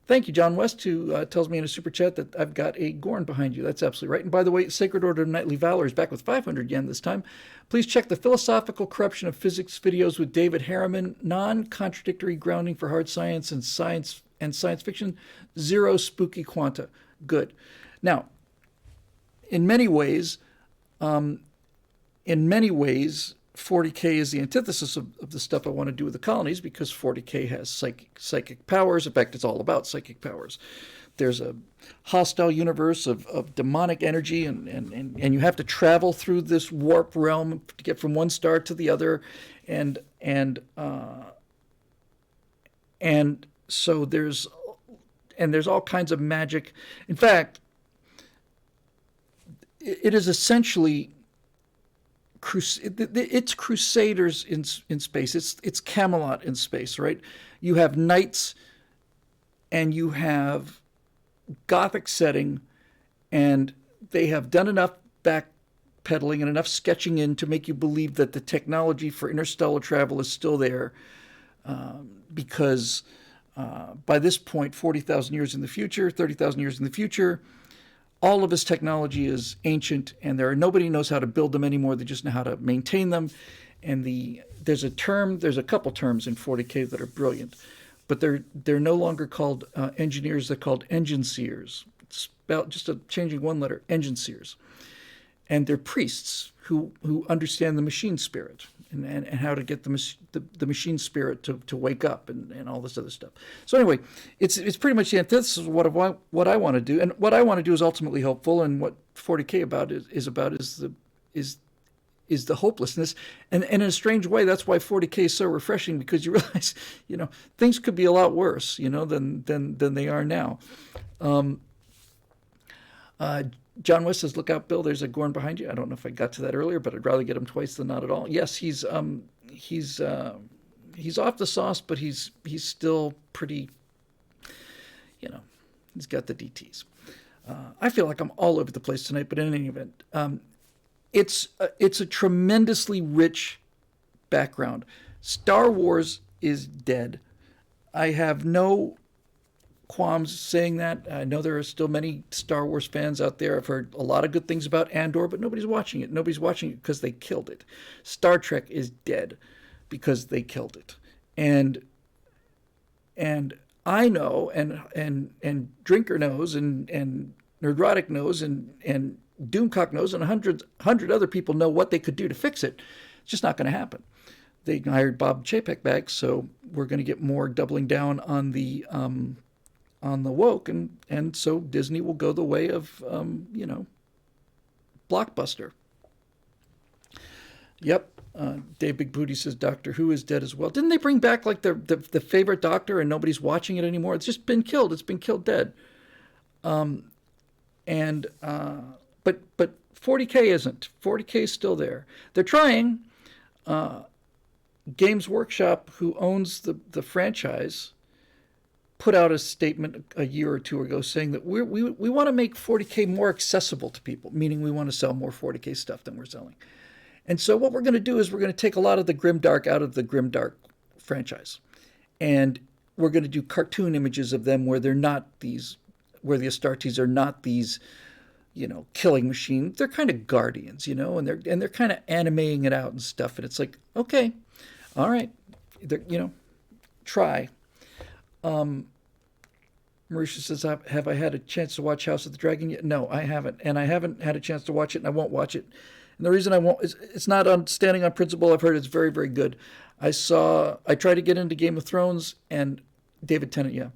Thank you, John West, who tells me in a super chat that I've got a Gorn behind you. That's absolutely right. And by the way, Sacred Order of Knightly Valor is back with 500 yen this time. Please check the Philosophical Corruption of Physics videos with David Harriman. Non-contradictory grounding for hard science and science fiction. Zero spooky quanta. Good. Now, in many ways, 40K is the antithesis of the stuff I want to do with the colonies, because 40K has psychic powers. In fact, it's all about psychic powers. There's a hostile universe of demonic energy, and you have to travel through this warp realm to get from one star to the other, and so there's all kinds of magic. In fact, it is essentially it's Crusaders in space. It's Camelot in space, right? You have knights, and you have Gothic setting, and they have done enough backpedaling and enough sketching in to make you believe that the technology for interstellar travel is still there, because by this point, 40,000 years in the future, 30,000 years in the future, all of this technology is ancient, and nobody knows how to build them anymore. They just know how to maintain them. And there's a couple terms in 40K that are brilliant, but they're no longer called engineers. They're called engine seers. It's about just changing one letter, engine seers. And they're priests who understand the machine spirit and how to get the machine spirit to wake up and all this other stuff. So anyway, it's pretty much the antithesis of what I want to do, and what I want to do is ultimately hopeful, and what 40K is the hopelessness, and in a strange way, that's why 40K is so refreshing, because you realize things could be a lot worse than they are now. John West says, "Look out, Bill. There's a Gorn behind you." I don't know if I got to that earlier, but I'd rather get him twice than not at all. Yes, he's off the sauce, but he's still pretty. He's got the DTs. I feel like I'm all over the place tonight, but in any event, it's a tremendously rich background. Star Wars is dead. I have no qualms saying that. I know there are still many Star Wars fans out there. I've heard a lot of good things about Andor, but nobody's watching it. Nobody's watching it because they killed it. Star Trek is dead because they killed it. And I know, and Drinker knows, and Nerdrotic knows, and Doomcock knows, and hundred other people know what they could do to fix it. It's just not going to happen. They hired Bob Chapek back, so we're going to get more doubling down on the woke, and so Disney will go the way of Blockbuster. Yep. Dave Big Booty says Doctor Who is dead as well. Didn't they bring back like the favorite Doctor and nobody's watching it anymore? It's just been killed. It's been killed dead. But 40K isn't. 40K is still there. They're trying. Games Workshop, who owns the franchise, put out a statement a year or two ago saying that we want to make 40K more accessible to people, meaning we want to sell more 40K stuff than we're selling. And so what we're going to do is we're going to take a lot of the Grimdark out of the Grimdark franchise. And we're going to do cartoon images of them where they're not these, where the Astartes are not these, killing machines. They're kind of guardians, and they're kind of animating it out and stuff. And it's like, okay, all right, try. Marisha says, have I had a chance to watch House of the Dragon yet? No, I haven't. And I haven't had a chance to watch it, and I won't watch it. And the reason I won't is it's not on standing on principle. I've heard it's very, very good. I tried to get into Game of Thrones, and David Tennant, yeah.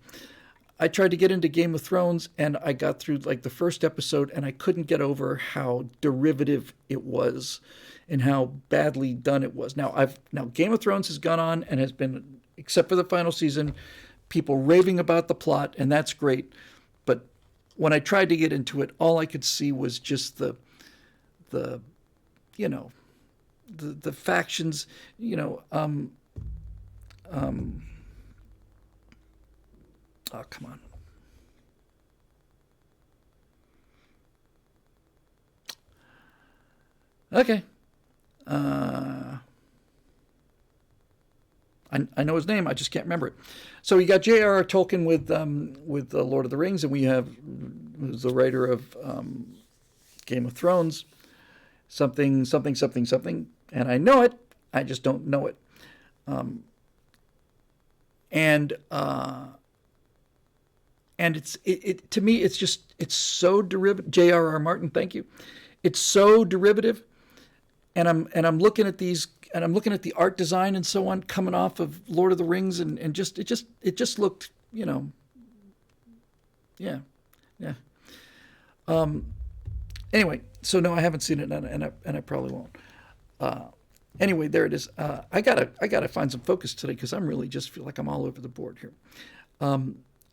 I tried to get into Game of Thrones, and I got through like the first episode, and I couldn't get over how derivative it was and how badly done it was. Now Game of Thrones has gone on and has been, except for the final season, people raving about the plot, and that's great. But when I tried to get into it, all I could see was just the factions, oh, come on. Okay. I know his name. I just can't remember it. So you got J.R.R. Tolkien with the Lord of the Rings, and we have who's the writer of Game of Thrones, something, and I know it. I just don't know it. And it's to me it's so derivative. J.R.R. Martin, thank you. It's so derivative, and I'm looking at these, and I'm looking at the art design and so on coming off of Lord of the Rings, and it just looked, yeah. Anyway, so no, I haven't seen it, and I probably won't. Anyway, there it is. I gotta find some focus today because I'm really just feel like I'm all over the board here.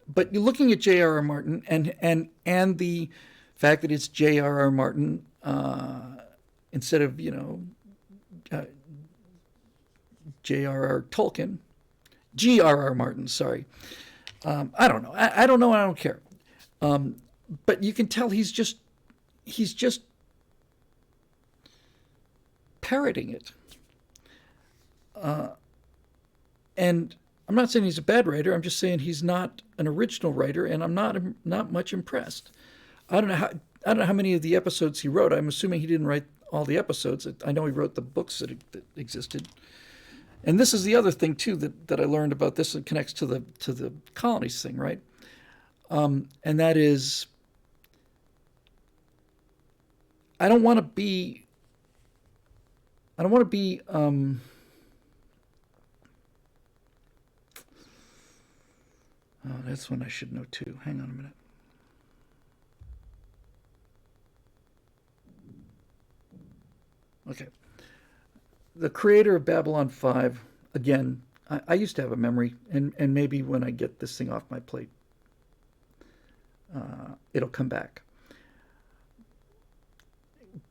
But you're looking at J.R.R. Martin and the fact that it's J.R.R. Martin instead of J.R.R. Tolkien, G.R.R. Martin. Sorry, I don't know. I don't know. I don't care. But you can tell he's just parroting it. And I'm not saying he's a bad writer. I'm just saying he's not an original writer, and I'm not much impressed. I don't know how many of the episodes he wrote. I'm assuming he didn't write all the episodes. I know he wrote the books that existed. And this is the other thing too that I learned about this. It connects to the colonies thing, right? And that is, I don't want to be. Oh, that's one I should know too. Hang on a minute. Okay. The creator of Babylon 5, again, I used to have a memory, and maybe when I get this thing off my plate, it'll come back.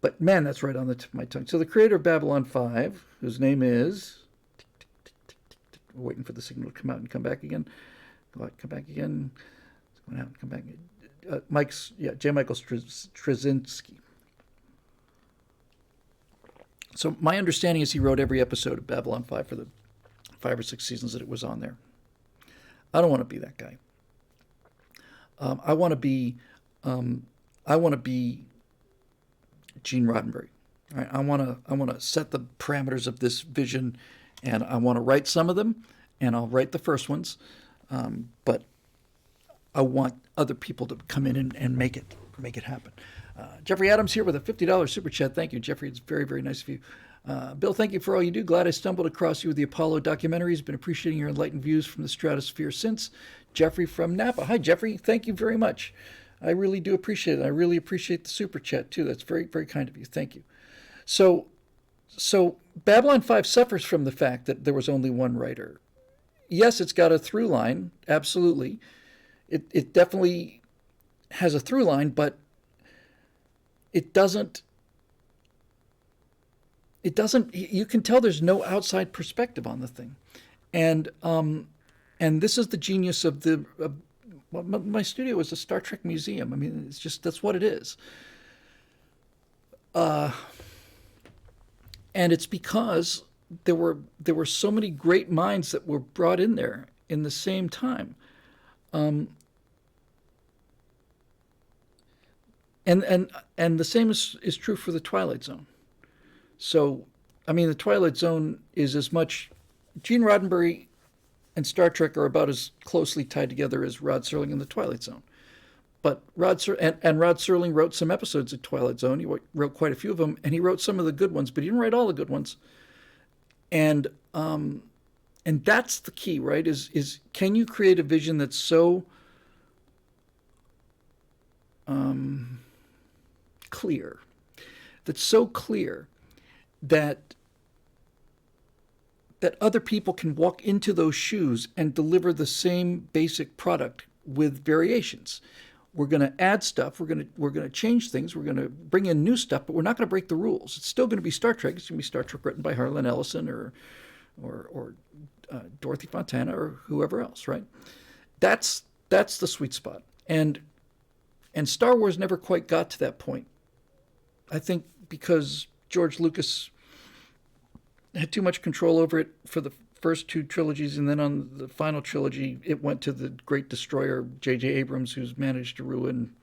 But man, that's right on the tip of my tongue. So the creator of Babylon 5, whose name is, we're waiting for the signal to come out and come back again. Go out, come back again. It's going out and come back. J. Michael Straczynski. So my understanding is he wrote every episode of Babylon 5 for the 5 or 6 seasons that it was on there. I don't want to be that guy. I want to be, I want to be Gene Roddenberry. All right, I want to set the parameters of this vision, and I want to write some of them, and I'll write the first ones, but I want other people to come in and make it happen. Jeffrey Adams here with a $50 super chat. Thank you, Jeffrey. It's very, very nice of you. Bill, thank you for all you do. Glad I stumbled across you with the Apollo documentaries. Been appreciating your enlightened views from the Stratosphere since. Jeffrey from Napa. Hi, Jeffrey. Thank you very much. I really do appreciate it. I really appreciate the super chat too. That's very, very kind of you. Thank you. So Babylon 5 suffers from the fact that there was only one writer. Yes, it's got a through line, absolutely. It definitely has a through line, but it doesn't, you can tell there's no outside perspective on the thing. And this is the genius of well, my studio is a Star Trek museum. I mean, it's just, that's what it is. And it's because there were so many great minds that were brought in there in the same time. And the same is true for the Twilight Zone. So, I mean, the Twilight Zone is as much, Gene Roddenberry and Star Trek are about as closely tied together as Rod Serling and the Twilight Zone. But Rod Serling wrote some episodes of Twilight Zone. He wrote quite a few of them, and he wrote some of the good ones, but he didn't write all the good ones. And that's the key, right? Is can you create a vision that's so clear, that other people can walk into those shoes and deliver the same basic product with variations. We're going to add stuff. We're going to change things. We're going to bring in new stuff, but we're not going to break the rules. It's still going to be Star Trek. It's going to be Star Trek written by Harlan Ellison or Dorothy Fontana or whoever else, right? That's the sweet spot. And Star Wars never quite got to that point. I think because George Lucas had too much control over it for the first two trilogies, and then on the final trilogy, it went to the great destroyer, J.J. Abrams, who's managed to ruin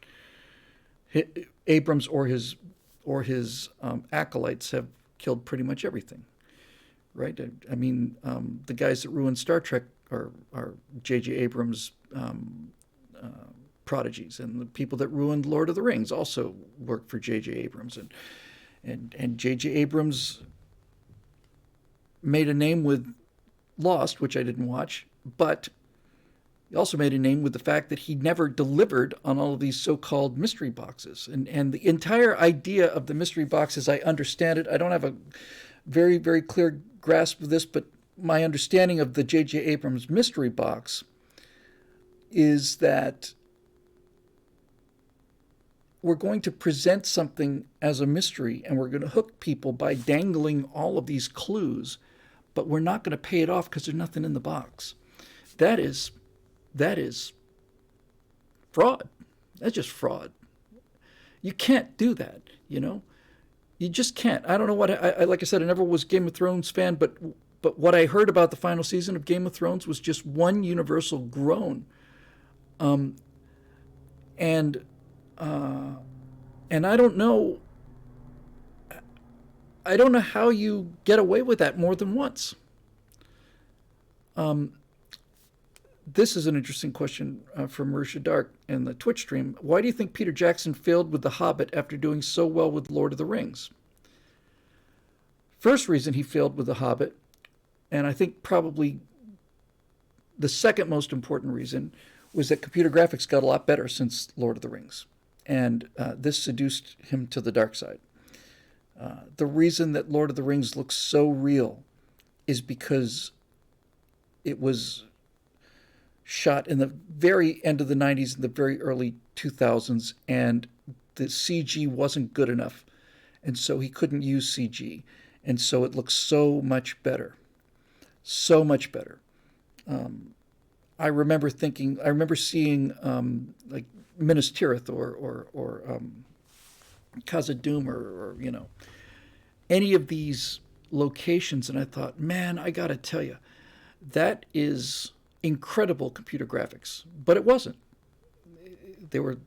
Abrams or his acolytes have killed pretty much everything, right? I mean, the guys that ruined Star Trek are J.J. Abrams' prodigies, and the people that ruined Lord of the Rings also worked for J.J. Abrams, and J.J. Abrams made a name with Lost, which I didn't watch, but he also made a name with the fact that he never delivered on all of these so-called mystery boxes. And the entire idea of the mystery box, as I understand it, I don't have a very, very clear grasp of this, but my understanding of the J.J. Abrams mystery box is that we're going to present something as a mystery, and we're going to hook people by dangling all of these clues, but we're not going to pay it off because there's nothing in the box. That is fraud. That's just fraud. You can't do that, you know? You just can't. I don't know what I like I said, I never was Game of Thrones fan, but what I heard about the final season of Game of Thrones was just one universal groan. And I don't know how you get away with that more than once. This is an interesting question from Marusha Dark in the Twitch stream. Why do you think Peter Jackson failed with The Hobbit after doing so well with Lord of the Rings? First reason he failed with The Hobbit, and I think probably the second most important reason, was that computer graphics got a lot better since Lord of the Rings. And this seduced him to the dark side. The reason that Lord of the Rings looks so real is because it was shot in the very end of the 90s and the very early 2000s, and the CG wasn't good enough. And so he couldn't use CG. And so it looks so much better. So much better. I remember seeing like Minas Tirith or Khazad-dûm or you know, any of these locations, and I thought, man, I got to tell you, that is incredible computer graphics. But it wasn't. They were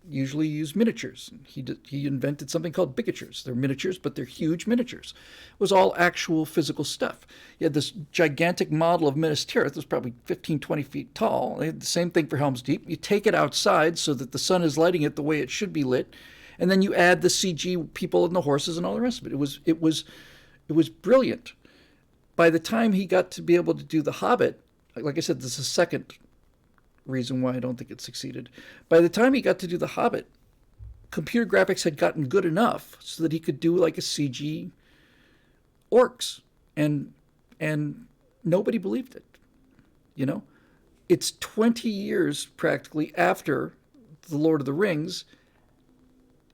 usually used miniatures. He invented something called bigatures. They're miniatures, but they're huge miniatures. It was all actual physical stuff. You had this gigantic model of Minas Tirith. It was probably 15, 20 feet tall. They had the same thing for Helm's Deep. You take it outside so that the sun is lighting it the way it should be lit, and then you add the CG people and the horses and all the rest of it. It was brilliant. By the time he got to be able to do The Hobbit, like I said, this is the second reason why I don't think it succeeded. By the time he got to do The Hobbit, computer graphics had gotten good enough so that he could do like a CG orcs, and nobody believed it. You know, it's 20 years practically after The Lord of the Rings,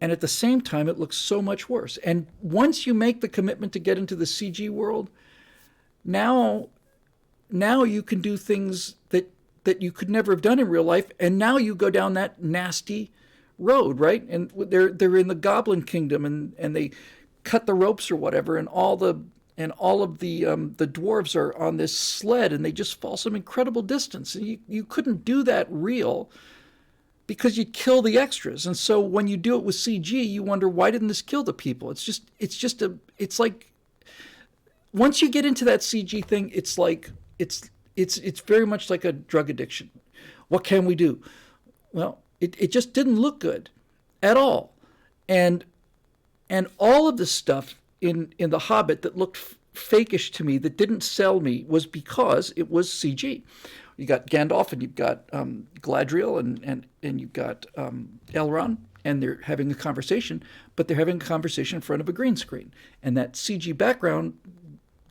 and at the same time it looks so much worse. And once you make the commitment to get into the CG world, now you can do things that you could never have done in real life, and now you go down that nasty road, right? And they're in the Goblin Kingdom, and they cut the ropes or whatever, and all of the dwarves are on this sled, and they just fall some incredible distance. And you couldn't do that real because you'd kill the extras. And so when you do it with CG, you wonder, why didn't this kill the people? It's like once you get into that CG thing, it's very much like a drug addiction. What can we do? Well, it just didn't look good at all. And all of the stuff in The Hobbit that looked fakish to me, that didn't sell me, was because it was CG. You got Gandalf, and you've got Galadriel, and you've got Elrond, and they're having a conversation, but they're having a conversation in front of a green screen. And that CG background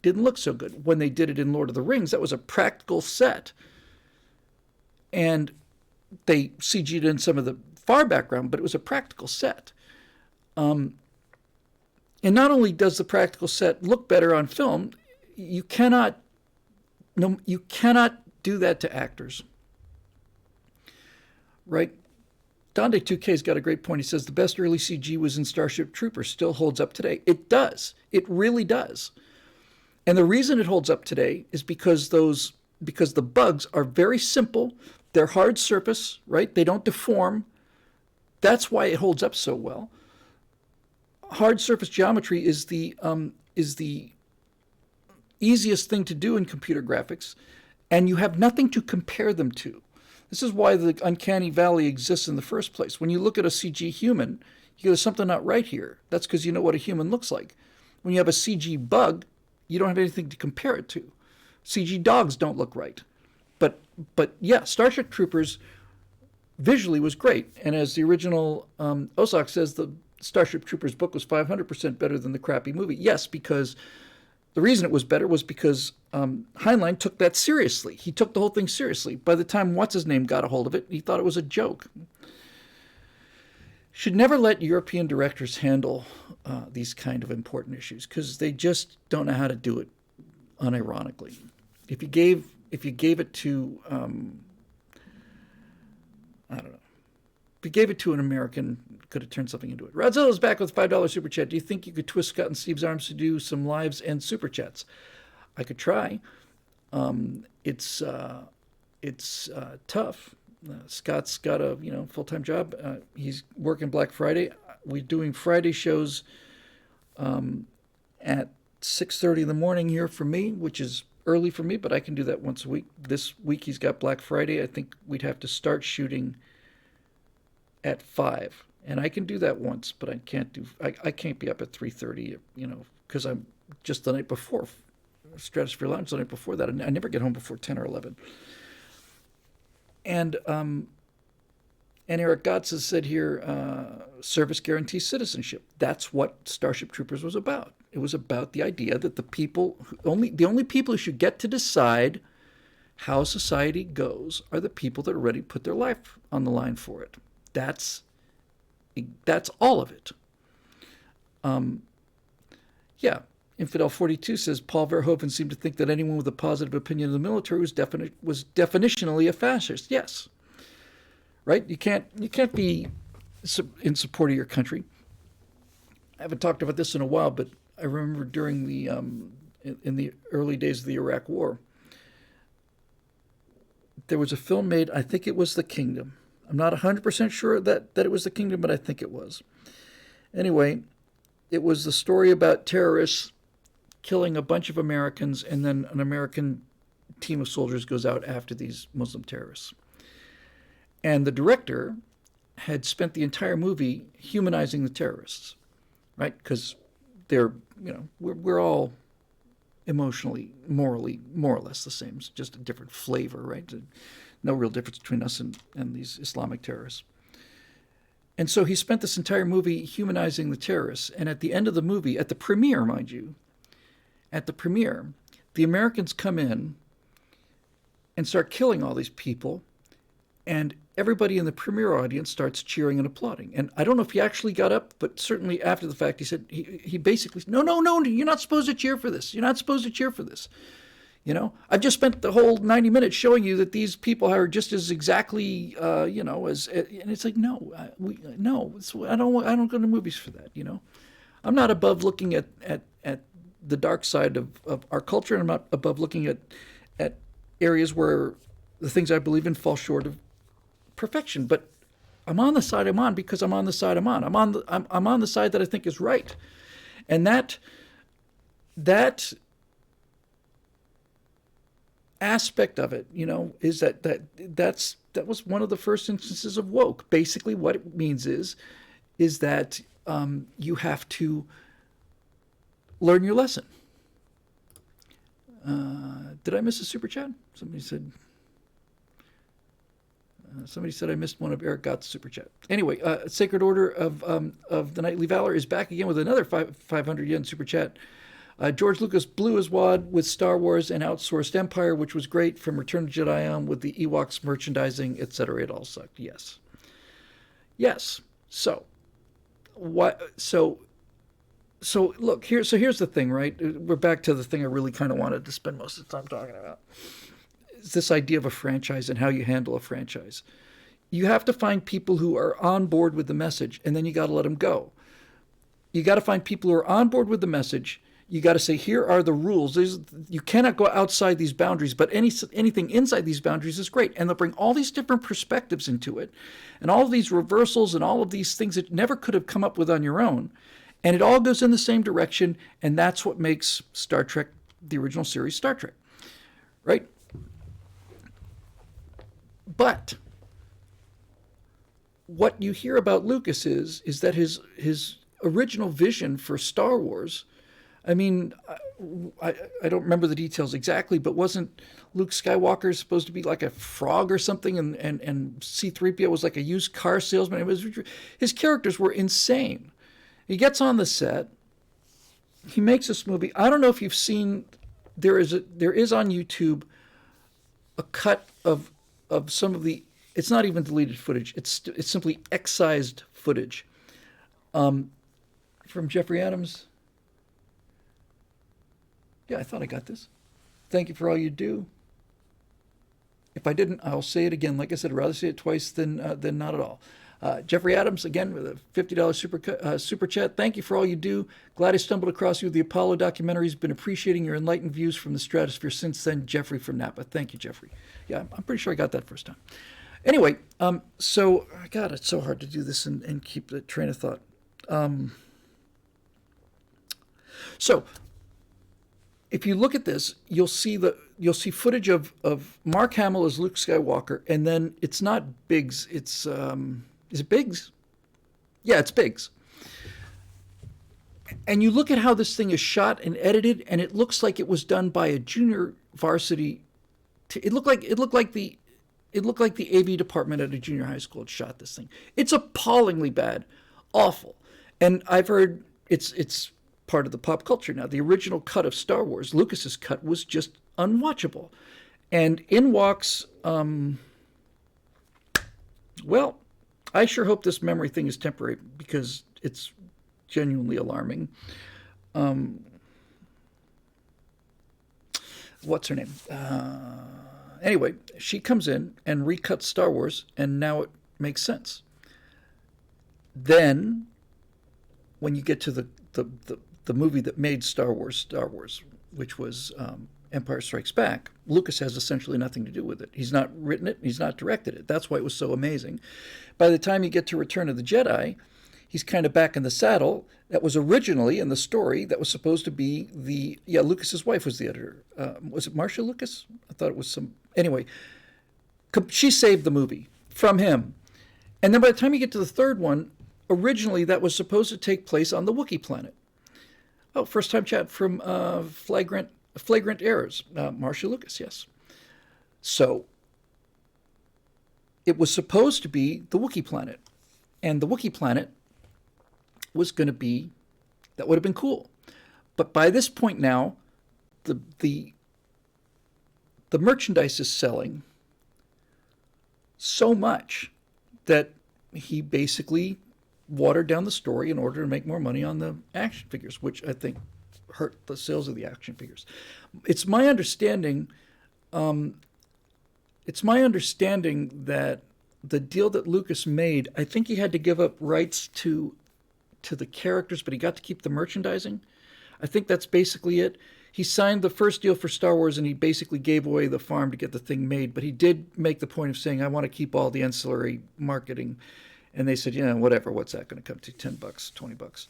didn't look so good. When they did it in Lord of the Rings, that was a practical set. And they CG'd in some of the far background, but it was a practical set. And not only does the practical set look better on film, you cannot do that to actors. Right? Dante 2K's got a great point. He says the best early CG was in Starship Troopers, still holds up today. It does. It really does. And the reason it holds up today is because the bugs are very simple. They're hard surface, right? They don't deform. That's why it holds up so well. Hard surface geometry is the easiest thing to do in computer graphics, and you have nothing to compare them to. This is why the uncanny valley exists in the first place. When you look at a CG human, you go, there's something not right here. That's because you know what a human looks like. When you have a CG bug, you don't have anything to compare it to. CG dogs don't look right. But yeah, Starship Troopers visually was great. And as the original Osok says, the Starship Troopers book was 500% better than the crappy movie. Yes, because the reason it was better was because Heinlein took that seriously. He took the whole thing seriously. By the time What's-His-Name got a hold of it, he thought it was a joke. Should never let European directors handle these kind of important issues, because they just don't know how to do it unironically. If you gave it to I don't know. If you gave it to an American, could have turned something into it. Rodzilla's back with $5 super chat. Do you think you could twist Scott and Steve's arms to do some lives and super chats? I could try. It's tough. Scott's got a full-time job. He's working Black Friday. We're doing Friday shows at 6:30 in the morning here for me, which is early for me, but I can do that once a week. This week he's got Black Friday. I think we'd have to start shooting at 5, and I can do that once, but I can't be up at 3:30, because I'm just the night before Stratosphere Lounge, the night before that. I never get home before 10 or 11. And Eric Gotts has said here, service guarantees citizenship. That's what Starship Troopers was about. It was about the idea that the only people who should get to decide how society goes are the people that are ready to put their life on the line for it. That's all of it. Yeah. Infidel 42 says Paul Verhoeven seemed to think that anyone with a positive opinion of the military was definitionally a fascist. Yes, right. You can't be in support of your country. I haven't talked about this in a while, but I remember during the in the early days of the Iraq War, there was a film made. I think it was The Kingdom. I'm not 100% sure that it was the Kingdom, but I think it was. Anyway, it was the story about terrorists killing a bunch of Americans, and then an American team of soldiers goes out after these Muslim terrorists. And the director had spent the entire movie humanizing the terrorists, right? Because they're, we're all emotionally, morally, more or less the same. It's just a different flavor, right? No real difference between us and these Islamic terrorists. And so he spent this entire movie humanizing the terrorists. And at the end of the movie, at the premiere, mind you, at the premiere, the Americans come in and start killing all these people. And everybody in the premiere audience starts cheering and applauding. And I don't know if he actually got up, but certainly after the fact, he said, he basically said, no, you're not supposed to cheer for this. You're not supposed to cheer for this. I've just spent the whole 90 minutes showing you that these people are just as exactly, as, and it's like, no, I don't go to movies for that. I'm not above looking at the dark side of our culture. And I'm not above looking at areas where the things I believe in fall short of perfection. But I'm on the side I'm on because I'm on the side I'm on. I'm on the side that I think is right. And that aspect of it, is that was one of the first instances of woke. Basically, what it means is that you have to learn your lesson. Did I miss a super chat? Somebody said I missed one of Eric Gott's super chat. Anyway, Sacred Order of the Knightly Valor is back again with another 500 yen super chat. George Lucas blew his wad with Star Wars and outsourced Empire, which was great, from Return of the Jedi on, with the Ewoks merchandising, etc. It all sucked. Yes. So what? So look here. So here's the thing, right? We're back to the thing I really kind of wanted to spend most of the time talking about. It's this idea of a franchise and how you handle a franchise. You have to find people who are on board with the message, and then you got to let them go. You got to find people who are on board with the message. You got to say, here are the rules. You cannot go outside these boundaries, but anything inside these boundaries is great. And they'll bring all these different perspectives into it, and all of these reversals and all of these things that never could have come up with on your own. And it all goes in the same direction, and that's what makes Star Trek, the original series, Star Trek, right? But what you hear about Lucas is that his original vision for Star Wars, I mean, I don't remember the details exactly, but wasn't Luke Skywalker supposed to be like a frog or something, and C-3PO was like a used car salesman? His characters were insane. He gets on the set. He makes this movie. I don't know if you've seen. There is on YouTube a cut of some of the. It's not even deleted footage. It's simply excised footage from Jeffrey Adams. Yeah, I thought I got this. Thank you for all you do. If I didn't, I'll say it again. Like I said, I'd rather say it twice than not at all. Jeffrey Adams, again, with a $50 super chat. Thank you for all you do. Glad I stumbled across you with the Apollo documentaries. Been appreciating your enlightened views from the Stratosphere since then. Jeffrey from Napa. Thank you, Jeffrey. Yeah, I'm pretty sure I got that first time. Anyway, so, God, it's so hard to do this and keep the train of thought. So, if you look at this, you'll see footage of Mark Hamill as Luke Skywalker, and then it's not Biggs. It's is it Biggs? Yeah, it's Biggs. And you look at how this thing is shot and edited, and it looks like it was done by a junior varsity. It looked like the AV department at a junior high school had shot this thing. It's appallingly bad, awful. And I've heard it's part of the pop culture now. The original cut of Star Wars, Lucas's cut, was just unwatchable. And in walks, well, I sure hope this memory thing is temporary, because it's genuinely alarming. What's her name? Anyway, she comes in and recuts Star Wars, and now it makes sense. Then, when you get to the movie that made Star Wars, which was Empire Strikes Back. Lucas has essentially nothing to do with it. He's not written it, he's not directed it. That's why it was so amazing. By the time you get to Return of the Jedi, he's kind of back in the saddle. That was originally in the story that was supposed to be Lucas's wife was the editor. Was it Marcia Lucas? I thought it was some. Anyway, she saved the movie from him. And then by the time you get to the third one, originally that was supposed to take place on the Wookiee planet. Oh, first time chat from Flagrant Errors. Marcia Lucas, yes. So it was supposed to be the Wookiee planet. And the Wookiee planet was going to be, that would have been cool. But by this point now, the merchandise is selling so much that he basically watered down the story in order to make more money on the action figures, which I think hurt the sales of the action figures. It's my understanding that the deal that Lucas made, I think he had to give up rights to the characters, but he got to keep the merchandising. I think that's basically it. He signed the first deal for Star Wars and he basically gave away the farm to get the thing made, but he did make the point of saying, I want to keep all the ancillary marketing. And they said, yeah, whatever, what's that going to come to? $10, $20?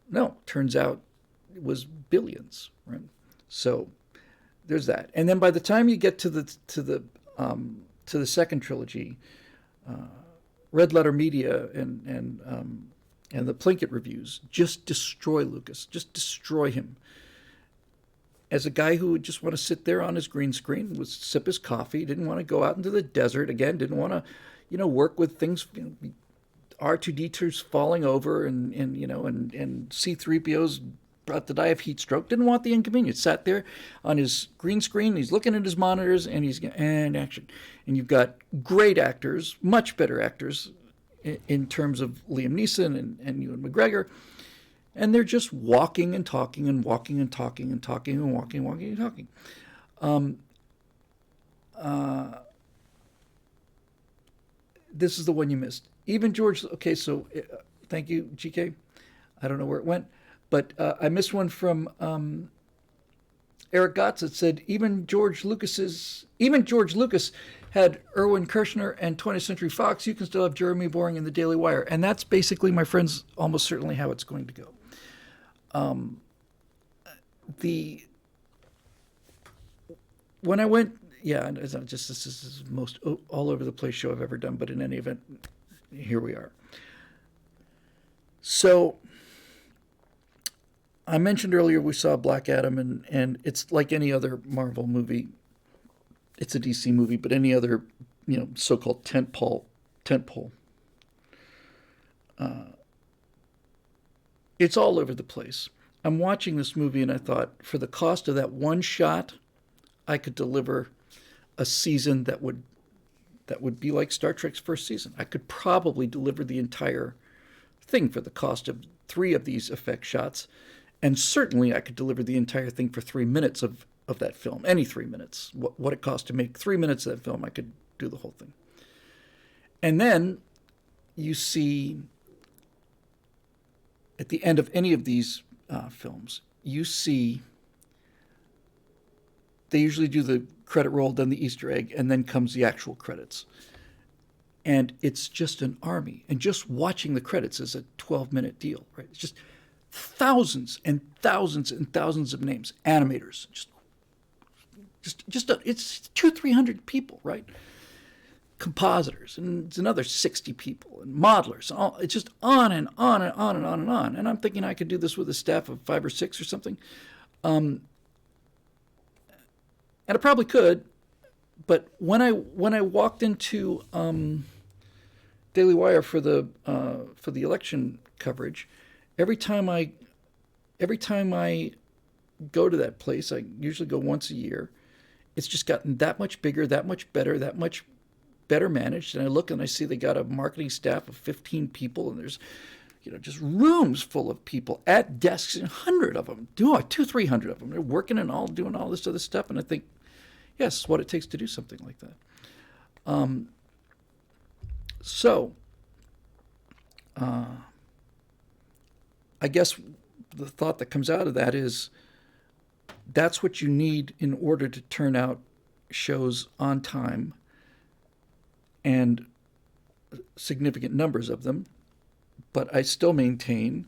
No, turns out it was billions, right? So there's that. And then by the time you get to the second trilogy, Red Letter Media and the Plinkett reviews just destroy Lucas, just destroy him. As a guy who would just want to sit there on his green screen, would sip his coffee, didn't want to go out into the desert again, didn't want to, work with things, R2D2's falling over and C-3PO's about to die of heat stroke, didn't want the inconvenience, sat there on his green screen, he's looking at his monitors and action. And you've got great actors, much better actors in terms of Liam Neeson and Ewan McGregor. And they're just walking and talking and walking and talking and talking and walking and talking. This is the one you missed. Even George, okay, so thank you, GK. I don't know where it went, but I missed one from Eric Gotts that said, even George Lucas had Irwin Kershner and 20th Century Fox. You can still have Jeremy Boring in the Daily Wire. And that's basically, my friends, almost certainly how it's going to go. When I went, this is the most all over the place show I've ever done, but in any event, here we are. So I mentioned earlier we saw Black Adam, and it's like any other Marvel movie. It's a DC movie, but any other, so-called tentpole. It's all over the place. I'm watching this movie and I thought, for the cost of that one shot, I could deliver a season that would be like Star Trek's first season. I could probably deliver the entire thing for the cost of 3 of these effect shots, and certainly I could deliver the entire thing for 3 minutes of that film. Any 3 minutes. What it cost to make 3 minutes of that film, I could do the whole thing. And then you see, at the end of any of these films, you see they usually do the credit roll, then the Easter egg, and then comes the actual credits. And it's just an army. And just watching the credits is a 12-minute deal, right? It's just thousands and thousands and thousands of names. Animators, it's 200-300 people, right? Compositors, and it's another 60 people, and modelers. It's just on and on and on and on and on. And I'm thinking I could do this with a staff of 5 or 6 or something. And I probably could, but when I walked into Daily Wire for the election coverage, every time I go to that place, I usually go once a year. It's just gotten that much bigger, that much better, that much better managed. And I look and I see they got a marketing staff of 15 people, and there's just rooms full of people at desks, and 100 of them, 200-300 of them. They're working and all doing all this other stuff, and I think, yes, what it takes to do something like that. I guess the thought that comes out of that is That's what you need in order to turn out shows on time and significant numbers of them. But I still maintain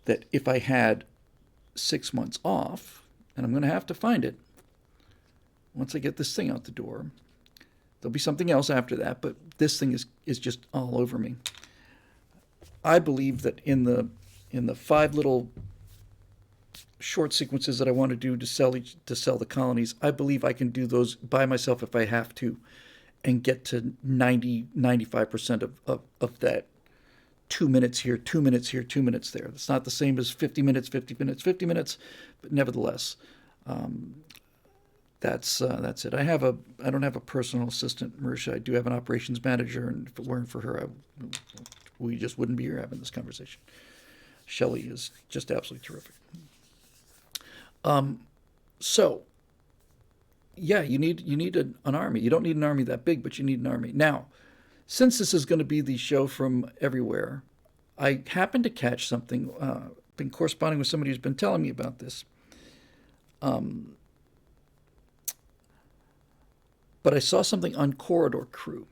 that if I had 6 months off, and I'm going to have to find it once I get this thing out the door, there'll be something else after that, but this thing is just all over me. I believe that in the 5 little short sequences that I want to do to sell the colonies, I believe I can do those by myself if I have to, and get to 95% of that 2 minutes here, 2 minutes here, 2 minutes there. It's not the same as 50 minutes, 50 minutes, 50 minutes, but nevertheless, that's it. I don't have a personal assistant, Marisha. I do have an operations manager, and if it weren't for her, we just wouldn't be here having this conversation. Shelley is just absolutely terrific. So, yeah, you need an army. You don't need an army that big, but you need an army. Now, since this is going to be the show from everywhere, I happened to catch something. Been corresponding with somebody who's been telling me about this. But I saw something on Corridor Crew.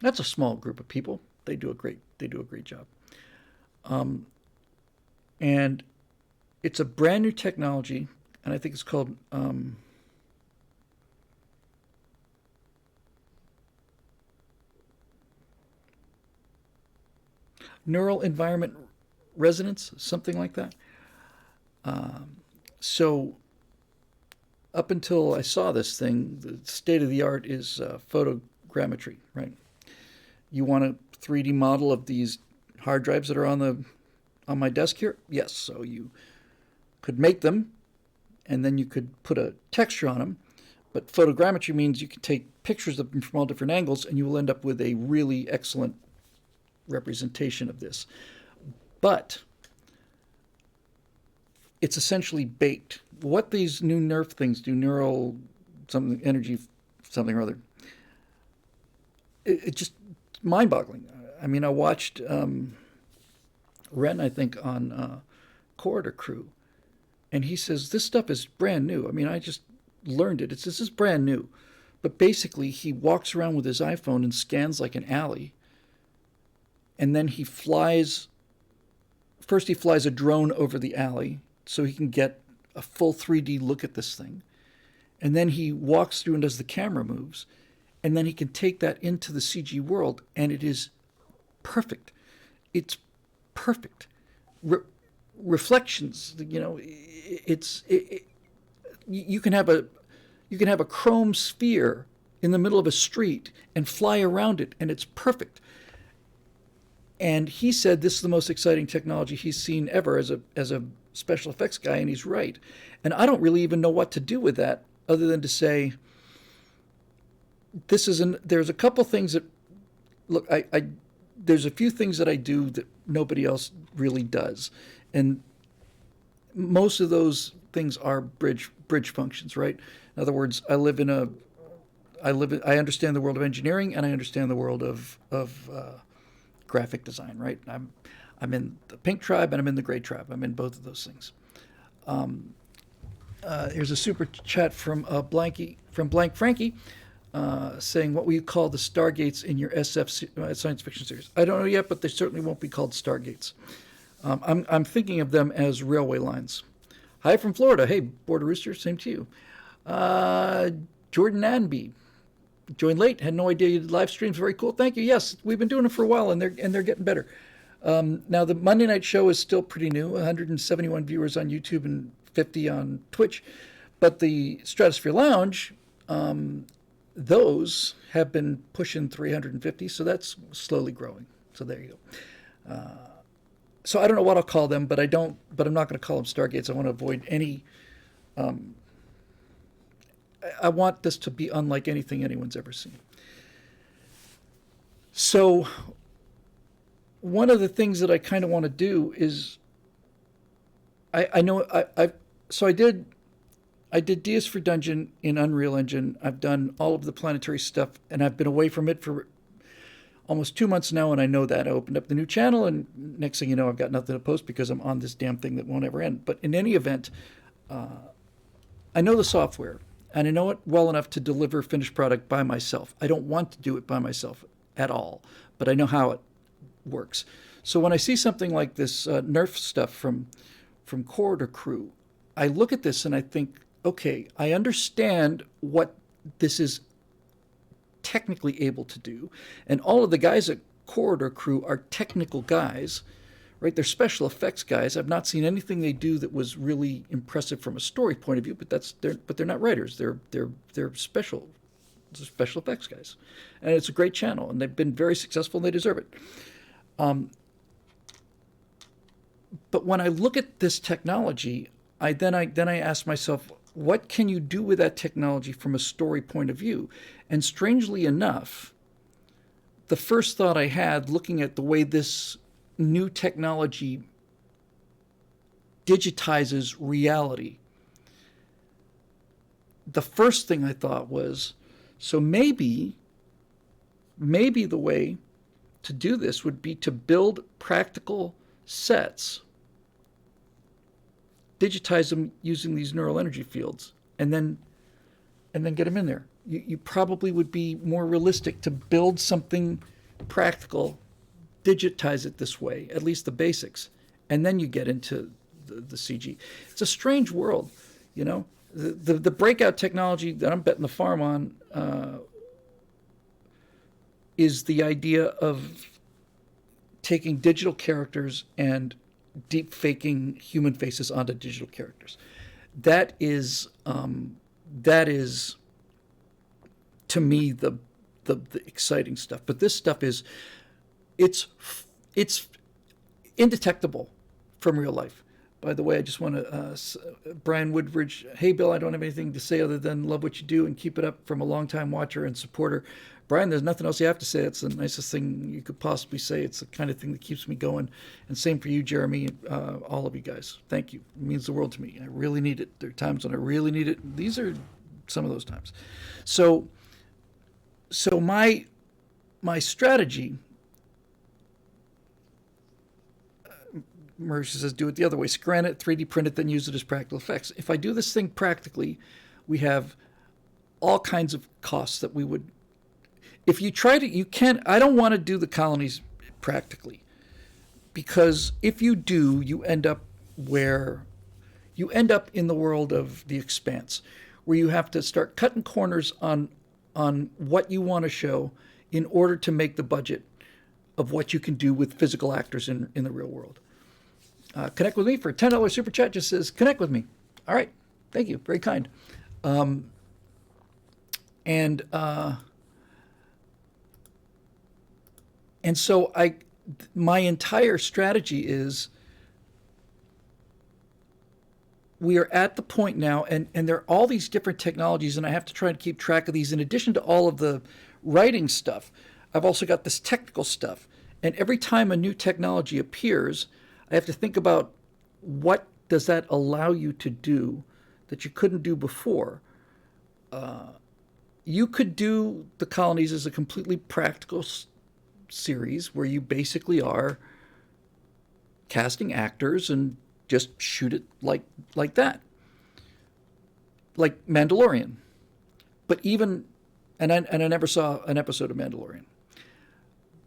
That's a small group of people. They do a great job. And it's a brand new technology, and I think it's called neural environment resonance, something like that. So up until I saw this thing, the state of the art is photogrammetry, right? You want a 3D model of these hard drives that are on my desk here? Yes. So you could make them, and then you could put a texture on them. But photogrammetry means you can take pictures of them from all different angles, and you will end up with a really excellent representation of this. But it's essentially baked. What these new nerf things do, neural something energy something or other, it's just mind-boggling. I mean, I watched Ren, I think, on Corridor Crew, and he says this stuff is brand new. I mean, I just learned it. This is brand new. But basically, he walks around with his iPhone and scans like an alley, and then he flies a drone over the alley so he can get a full 3D look at this thing. And then he walks through and does the camera moves. And then he can take that into the CG world, and it is perfect. It's perfect. Reflections, you can have a chrome sphere in the middle of a street and fly around it, and it's perfect. And he said this is the most exciting technology he's seen ever as a special effects guy, and he's right. And I don't really even know what to do with that other than to say there's a couple things that look, there's a few things that I do that nobody else really does. And most of those things are bridge functions, right? In other words, I understand the world of engineering, and I understand the world of graphic design, right? I'm in the pink tribe and I'm in the gray tribe. I'm in both of those things. Here's a super chat from Blank Frankie saying, what will you call the Stargates in your SF science fiction series? I don't know yet, but they certainly won't be called Stargates. I'm thinking of them as railway lines. Hi from Florida. Hey, Border Rooster, same to you. Jordan Anby joined late. Had no idea you did live streams. Very cool. Thank you. Yes, we've been doing it for a while, and they're getting better. Now the Monday night show is still pretty new. 171 viewers on YouTube and 50 on Twitch, but the Stratosphere Lounge, those have been pushing 350. So that's slowly growing. So there you go. So I don't know what I'll call them, but I'm not going to call them Stargates. I want to avoid any. I want this to be unlike anything anyone's ever seen. So one of the things that I kind of want to do is, I did Dias for Dungeon in Unreal Engine. I've done all of the planetary stuff, and I've been away from it for almost 2 months now, and I know that. I opened up the new channel, and next thing you know, I've got nothing to post because I'm on this damn thing that won't ever end. But in any event, I know the software, and I know it well enough to deliver finished product by myself. I don't want to do it by myself at all, but I know how it works. So when I see something like this Nerf stuff from Corridor Crew, I look at this and I think, okay, I understand what this is technically able to do, and all of the guys at Corridor Crew are technical guys, right? They're special effects guys. I've not seen anything they do that was really impressive from a story point of view, but they're not writers. They're special effects guys, and it's a great channel, and they've been very successful, and they deserve it. But when I look at this technology, I ask myself, what can you do with that technology from a story point of view? And strangely enough, the first thought I had looking at the way this new technology digitizes reality, the first thing I thought was, so maybe the way to do this would be to build practical sets, digitize them using these neural energy fields, and then get them in there. You probably would be more realistic to build something practical, digitize it this way, at least the basics, and then you get into the CG. It's a strange world, you know. The breakout technology that I'm betting the farm on is the idea of taking digital characters and deep faking human faces onto digital characters. That is to me the exciting stuff. But this stuff is it's indetectable from real life. By the way, I just want to, Brian Woodbridge, hey, Bill, I don't have anything to say other than love what you do and keep it up, from a longtime watcher and supporter. Brian, there's nothing else you have to say. It's the nicest thing you could possibly say. It's the kind of thing that keeps me going. And same for you, Jeremy, all of you guys. Thank you. It means the world to me. I really need it. There are times when I really need it. These are some of those times. So my strategy, Marisha says, do it the other way. Scan it, 3D print it, then use it as practical effects. If I do this thing practically, we have all kinds of costs that we would... If you try to... You can't... I don't want to do the colonies practically, because if you do, you end up where... You end up in the world of The Expanse, where you have to start cutting corners on what you want to show in order to make the budget of what you can do with physical actors in the real world. Connect with me for a $10 super chat. Just says connect with me. All right, thank you, very kind. And so my entire strategy is, we are at the point now, and there are all these different technologies, and I have to try and keep track of these. In addition to all of the writing stuff, I've also got this technical stuff. And every time a new technology appears, I have to think about, what does that allow you to do that you couldn't do before? You could do the colonies as a completely practical series where you basically are casting actors and just shoot it like that, like Mandalorian. But even, and I never saw an episode of Mandalorian,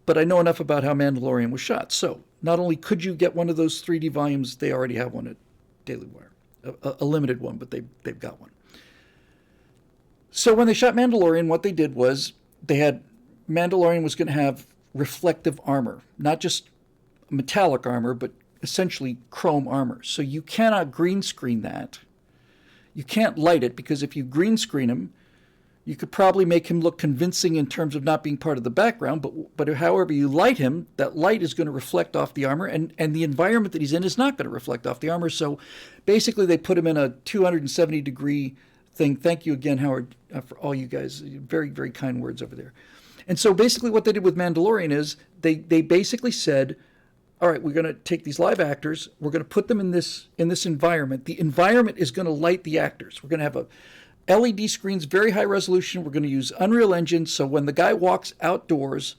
but I know enough about how Mandalorian was shot. So not only could you get one of those 3D volumes, they already have one at Daily Wire, a limited one, but they've got one. So when they shot Mandalorian, what they did was, Mandalorian was going to have reflective armor, not just metallic armor, but essentially chrome armor. So you cannot green screen that. You can't light it, because if you green screen him, you could probably make him look convincing in terms of not being part of the background, but however you light him, that light is going to reflect off the armor, and the environment that he's in is not going to reflect off the armor. So basically they put him in a 270-degree thing. Thank you again, Howard, for all you guys. Very, very kind words over there. And so basically what they did with Mandalorian is they basically said, all right, we're going to take these live actors, we're going to put them in this environment. The environment is going to light the actors. We're going to have LED screens, very high resolution. We're going to use Unreal Engine, so when the guy walks outdoors,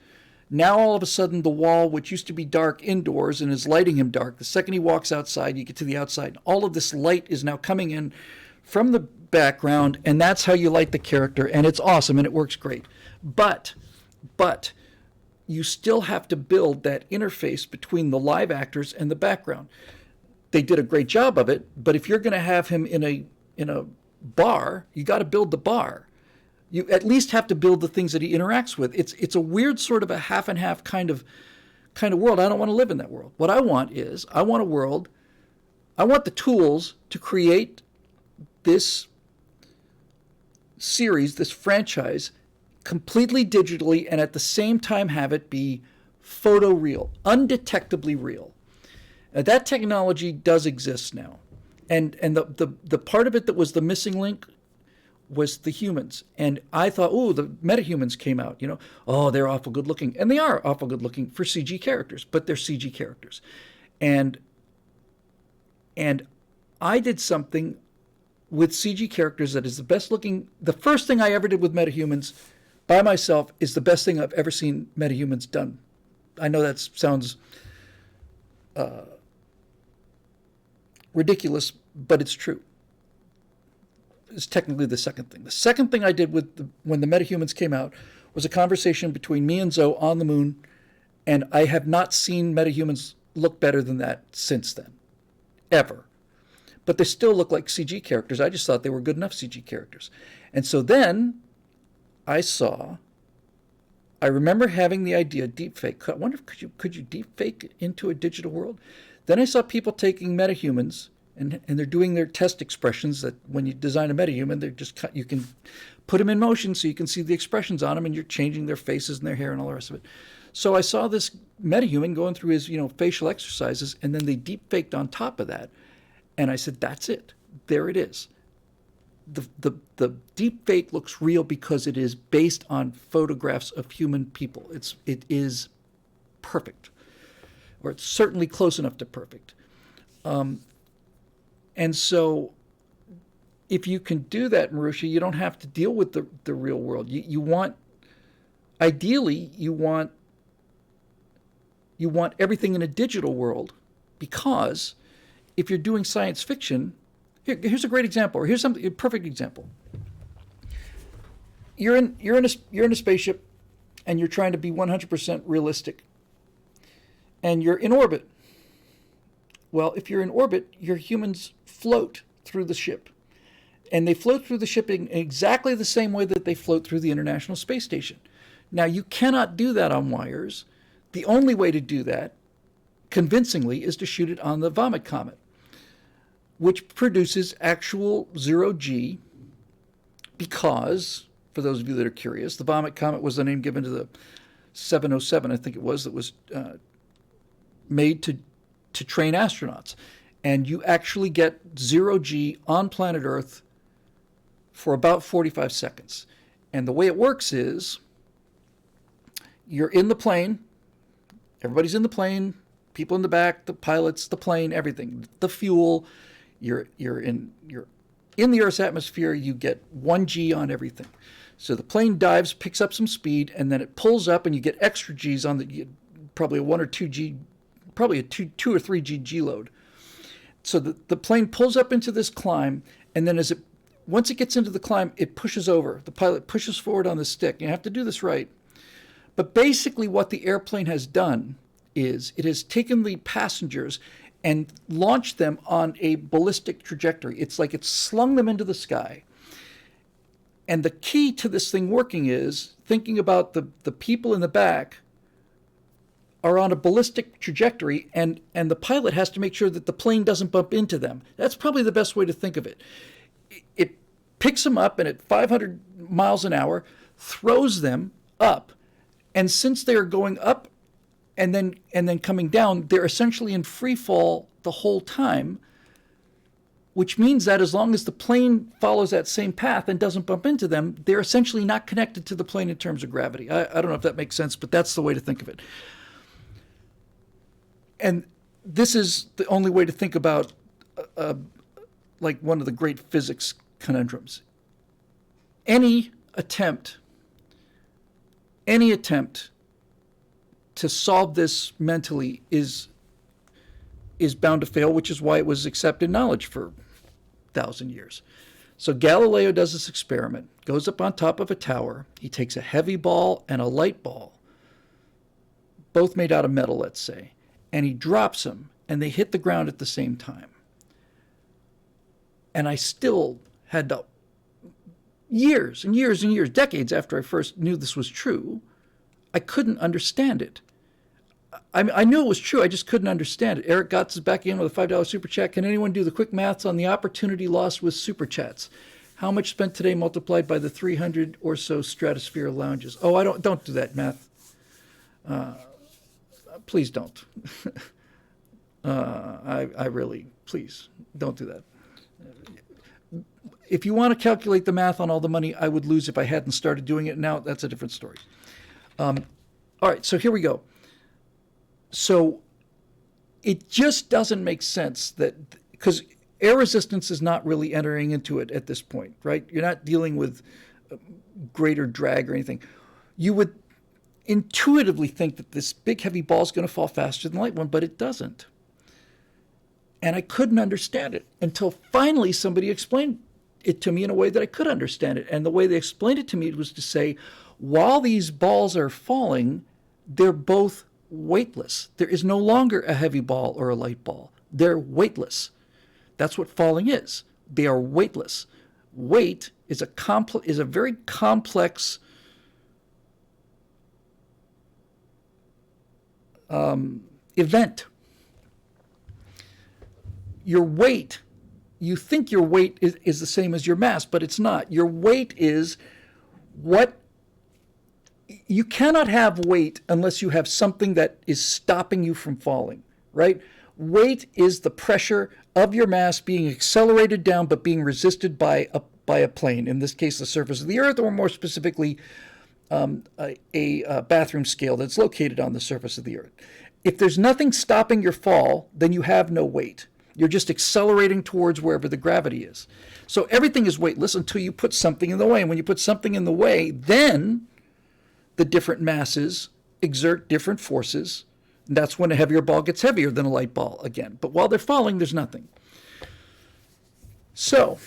Now all of a sudden the wall, which used to be dark indoors and is lighting him dark, the second he walks outside, you get to the outside. All of this light is now coming in from the background, and that's how you light the character, and it's awesome and it works great. But you still have to build that interface between the live actors and the background. They did a great job of it, but if you're going to have him in a bar, you got to build the bar. You at least have to build the things that he interacts with. It's a weird sort of a half and half kind of world. I don't want to live in that world. What I want a world. I want the tools to create this series, this franchise, completely digitally, and at the same time have it be photoreal, undetectably real. That technology does exist now, and the part of it that was the missing link was the humans. And I thought, oh, the metahumans came out, oh, they're awful good looking, and they are awful good looking for CG characters, but they're CG characters, and I did something with CG characters that is the best looking. The first thing I ever did with metahumans by myself is the best thing I've ever seen metahumans done. I know that sounds ridiculous, but it's true. It's technically the second thing. The second thing I did when the metahumans came out was a conversation between me and Zoe on the moon, and I have not seen metahumans look better than that since then, ever. But they still look like CG characters. I just thought they were good enough CG characters. And so then I remember having the idea, deepfake. I wonder if could you deepfake into a digital world? Then I saw people taking metahumans, and they're doing their test expressions that when you design a metahuman, you can put them in motion so you can see the expressions on them, and you're changing their faces and their hair and all the rest of it. So I saw this metahuman going through his facial exercises, and then they deepfaked on top of that. And I said, that's it. There it is. The deep fake looks real because it is based on photographs of human people. It is perfect, or it's certainly close enough to perfect. And so if you can do that, Marusha, you don't have to deal with the real world. Ideally, you want everything in a digital world, because if you're doing science fiction, here's a great example, or here's a perfect example. You're in a spaceship, and you're trying to be 100% realistic, and you're in orbit. Well, if you're in orbit, your humans float through the ship, and they float through the ship in exactly the same way that they float through the International Space Station. Now, you cannot do that on wires. The only way to do that convincingly is to shoot it on the Vomit Comet, which produces actual zero-G, because, for those of you that are curious, the Vomit Comet was the name given to the 707, I think it was, that was made to train astronauts. And you actually get zero-G on planet Earth for about 45 seconds. And the way it works is you're in the plane, everybody's in the plane, people in the back, the pilots, the plane, everything, the fuel. You're in the Earth's atmosphere. You get 1G on everything. So the plane dives, picks up some speed, and then it pulls up, and you get extra Gs on probably a 1 or 2G, probably a 2 or 3G G load. So the plane pulls up into this climb, and then once it gets into the climb, it pushes over. The pilot pushes forward on the stick. You have to do this right. But basically what the airplane has done is it has taken the passengers and launched them on a ballistic trajectory. It's like it's slung them into the sky. And the key to this thing working is thinking about the people in the back are on a ballistic trajectory, and the pilot has to make sure that the plane doesn't bump into them. That's probably the best way to think of it. It picks them up, and at 500 miles an hour, throws them up. And since they're going up and then coming down, they're essentially in free fall the whole time, which means that as long as the plane follows that same path and doesn't bump into them, they're essentially not connected to the plane in terms of gravity. I don't know if that makes sense, but that's the way to think of it. And this is the only way to think about like one of the great physics conundrums. Any attempt to solve this mentally is bound to fail, which is why it was accepted knowledge for 1,000 years. So Galileo does this experiment, goes up on top of a tower. He takes a heavy ball and a light ball, both made out of metal, let's say, and he drops them, and they hit the ground at the same time. And I still had to, years and years and years, decades after I first knew this was true, I couldn't understand it. I knew it was true. I just couldn't understand it. Eric Gotts is back in with a $5 super chat. Can anyone do the quick maths on the opportunity lost with super chats? How much spent today multiplied by the 300 or so Stratosphere lounges? Oh, don't do that math. Please don't. I really, please don't do that. If you want to calculate the math on all the money I would lose if I hadn't started doing it now, that's a different story. All right, so here we go. So it just doesn't make sense that, because air resistance is not really entering into it at this point, right? You're not dealing with greater drag or anything. You would intuitively think that this big heavy ball is going to fall faster than the light one, but it doesn't. And I couldn't understand it until finally somebody explained it to me in a way that I could understand it. And the way they explained it to me was to say, while these balls are falling, they're both weightless. There is no longer a heavy ball or a light ball. They're weightless. That's what falling is. They are weightless. Weight is a very complex event. Your weight, you think your weight is the same as your mass, but it's not. Your weight is what you cannot have weight unless you have something that is stopping you from falling, right? Weight is the pressure of your mass being accelerated down but being resisted by a plane, in this case the surface of the earth, or more specifically a bathroom scale that's located on the surface of the earth. If there's nothing stopping your fall, then you have no weight. You're just accelerating towards wherever the gravity is. So everything is weightless until you put something in the way. And when you put something in the way, then the different masses exert different forces. And that's when a heavier ball gets heavier than a light ball again. But while they're falling, there's nothing. So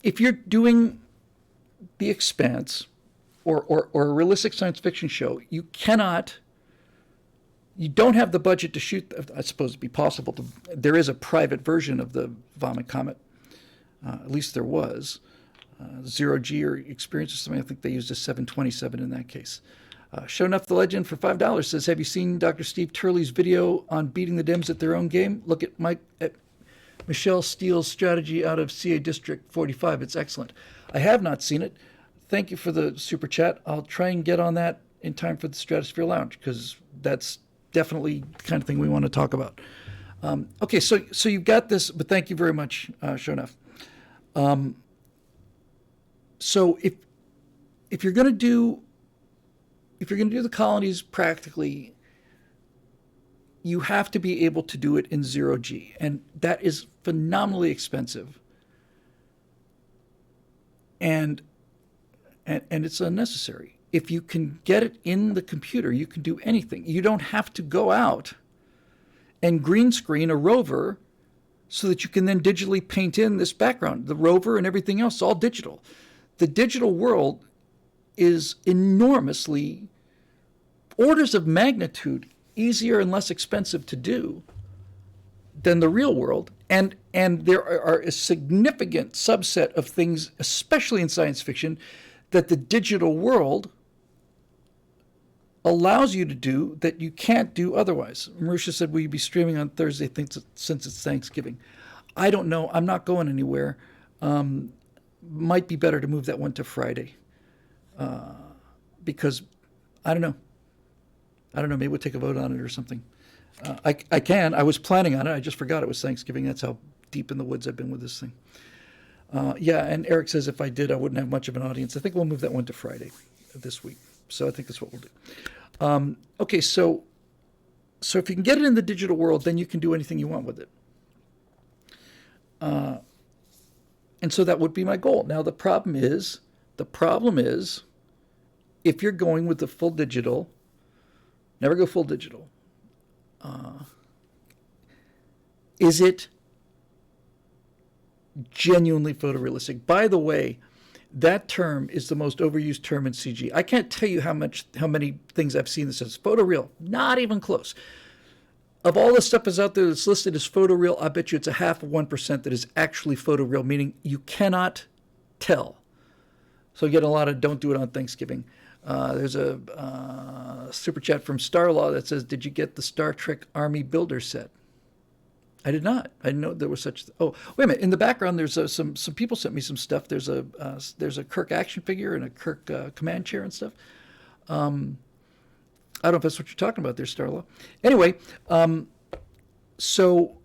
if you're doing The Expanse or a realistic science fiction show, you don't have the budget to shoot. I suppose it'd be possible to. There is a private version of the Vomit Comet. At least there was. Zero G or Experience or something. I think they used a 727 in that case. Show Enough the Legend for $5 says, have you seen Dr. Steve Turley's video on beating the Dems at their own game? Look at Michelle Steele's strategy out of CA District 45. It's excellent. I have not seen it. Thank you for the super chat. I'll try and get on that in time for the Stratosphere Lounge, because that's definitely the kind of thing we want to talk about. Okay, so you've got this, but thank you very much, Show Enough. So if you're going to do the colonies practically, you have to be able to do it in 0G, and that is phenomenally expensive. And it's unnecessary. If you can get it in the computer, you can do anything. You don't have to go out and green screen a rover so that you can then digitally paint in this background. The rover and everything else is all digital. The digital world is enormously, orders of magnitude easier and less expensive to do than the real world. And there are a significant subset of things, especially in science fiction, that the digital world allows you to do that you can't do otherwise. Marusha said, will you be streaming on Thursday since it's Thanksgiving? I don't know. I'm not going anywhere. Might be better to move that one to Friday, because I don't know. Maybe we'll take a vote on it or something. I can. I was planning on it. I just forgot it was Thanksgiving. That's how deep in the woods I've been with this thing. Yeah, and Eric says if I did, I wouldn't have much of an audience. I think we'll move that one to Friday this week. So I think that's what we'll do. Okay, so if you can get it in the digital world, then you can do anything you want with it. And so that would be my goal. Now the problem is if you're going with the full digital, never go full digital. Is it genuinely photorealistic? By the way, that term is the most overused term in CG. I can't tell you how many things I've seen that says photoreal. Not even close. Of all the stuff that's out there that's listed as photoreal, I bet you it's a half of 1% that is actually photoreal, meaning you cannot tell. So you get a lot of don't do it on Thanksgiving. There's a super chat from Starlaw that says, did you get the Star Trek Army Builder set? I did not. I didn't know there was such. Oh, wait a minute. In the background, there's some people sent me some stuff. There's a Kirk action figure and a Kirk command chair and stuff. I don't know if that's what you're talking about there, Starlaw. Anyway, so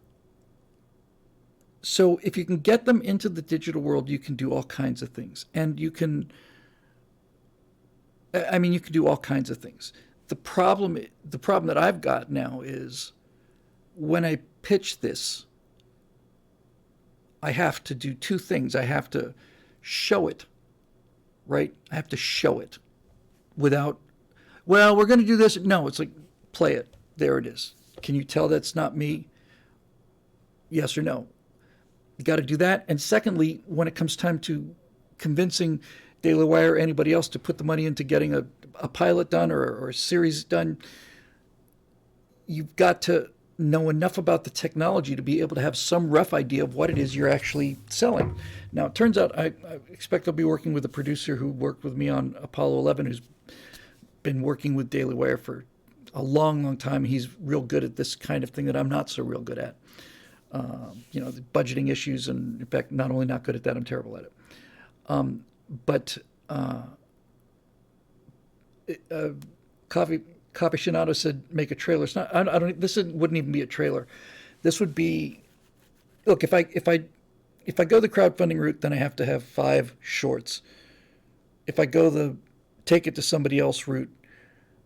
if you can get them into the digital world, you can do all kinds of things, and you can do all kinds of things. The problem that I've got now is when I pitch this, I have to do two things. I have to show it, right? I have to show it without, well, we're going to do this. No, it's like, play it. There it is. Can you tell that's not me? Yes or no? You got to do that. And secondly, when it comes time to convincing Daily Wire or anybody else to put the money into getting a pilot done or a series done, you've got to know enough about the technology to be able to have some rough idea of what it is you're actually selling. Now, it turns out I expect I'll be working with a producer who worked with me on Apollo 11, who's been working with Daily Wire for a long, long time. He's real good at this kind of thing that I'm not so real good at. The budgeting issues, and in fact, not only not good at that, I'm terrible at it. Coffee Shinato said, make a trailer. It's not. I don't. Wouldn't even be a trailer. This would be. Look, if I go the crowdfunding route, then I have to have 5 shorts. If I go the take it to somebody else route,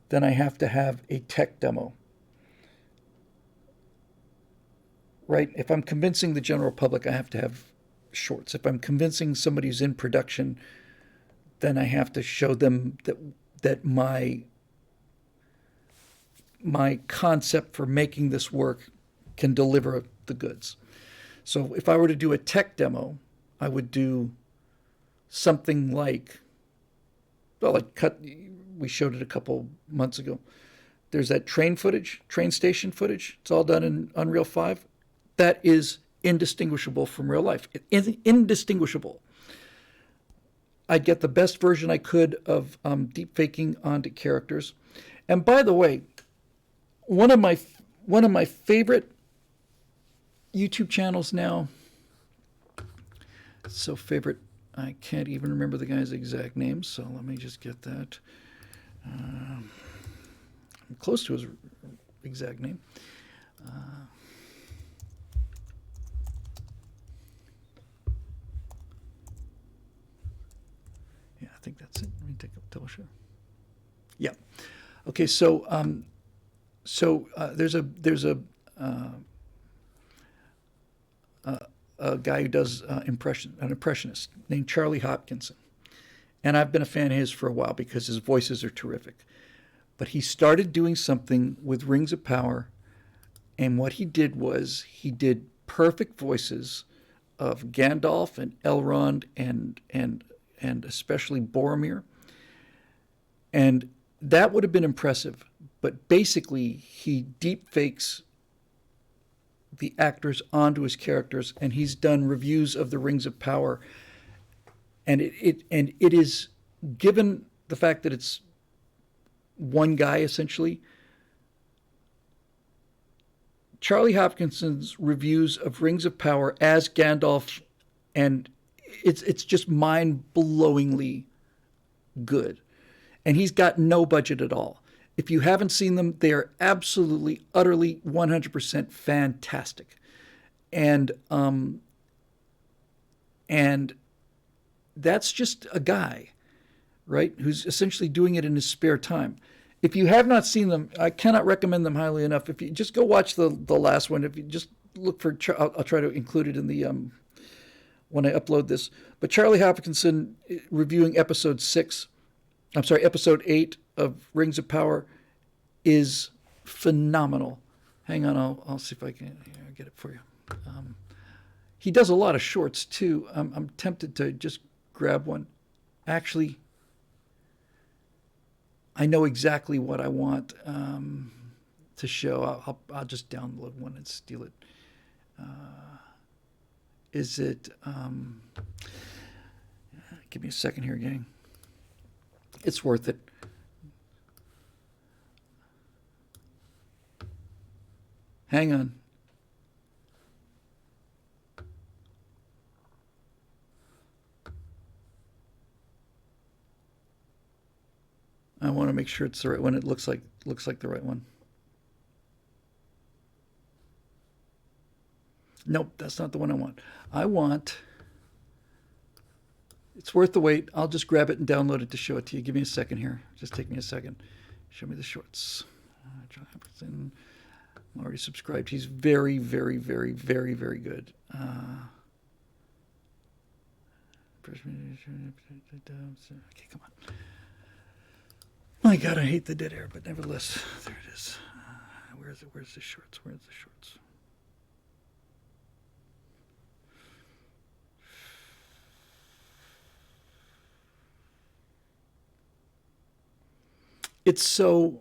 then I have to have a tech demo. Right? If I'm convincing the general public, I have to have shorts. If I'm convincing somebody who's in production, then I have to show them that my concept for making this work can deliver the goods. So if I were to do a tech demo, I would do something like, we showed it a couple months ago. There's that train station footage. It's all done in Unreal 5. That is indistinguishable from real life. Indistinguishable. I'd get the best version I could of deep faking onto characters. And by the way, one of my favorite YouTube channels now, so favorite, I can't even remember the guy's exact name, so let me just get that. I'm close to his exact name. Yeah, I think that's it. Let me take a double sure. Yeah. Okay, so there's a guy who does an impressionist named Charlie Hopkinson, and I've been a fan of his for a while because his voices are terrific. But he started doing something with Rings of Power, and what he did was he did perfect voices of Gandalf and Elrond and especially Boromir, and that would have been impressive. But basically, he deep fakes the actors onto his characters, and he's done reviews of the Rings of Power. And it is, given the fact that it's one guy essentially, Charlie Hopkinson's reviews of Rings of Power as Gandalf, and it's just mind-blowingly good. And he's got no budget at all. If you haven't seen them, they are absolutely, utterly, 100% fantastic. And that's just a guy, right, who's essentially doing it in his spare time. If you have not seen them, I cannot recommend them highly enough. If you just go watch the last one, if you just look for, I'll try to include it in the when I upload this. But Charlie Hopkinson reviewing episode 6 I'm sorry, episode 8 of Rings of Power is phenomenal. Hang on, I'll see if I can get it for you. He does a lot of shorts too. I'm tempted to just grab one. Actually, I know exactly what I want to show. I'll just download one and steal it. Is it? Give me a second here, gang. It's worth it. Hang on. I want to make sure it's the right one. It looks like the right one. Nope, that's not the one I want. I want. It's worth the wait. I'll just grab it and download it to show it to you. Give me a second here. Just take me a second. Show me the shorts. John Hamilton. I'm already subscribed. He's very, very, very, very, very good. Okay, come on. My God, I hate the dead air, but nevertheless, there it is. Where is it? Where's the shorts? Where's the shorts? It's so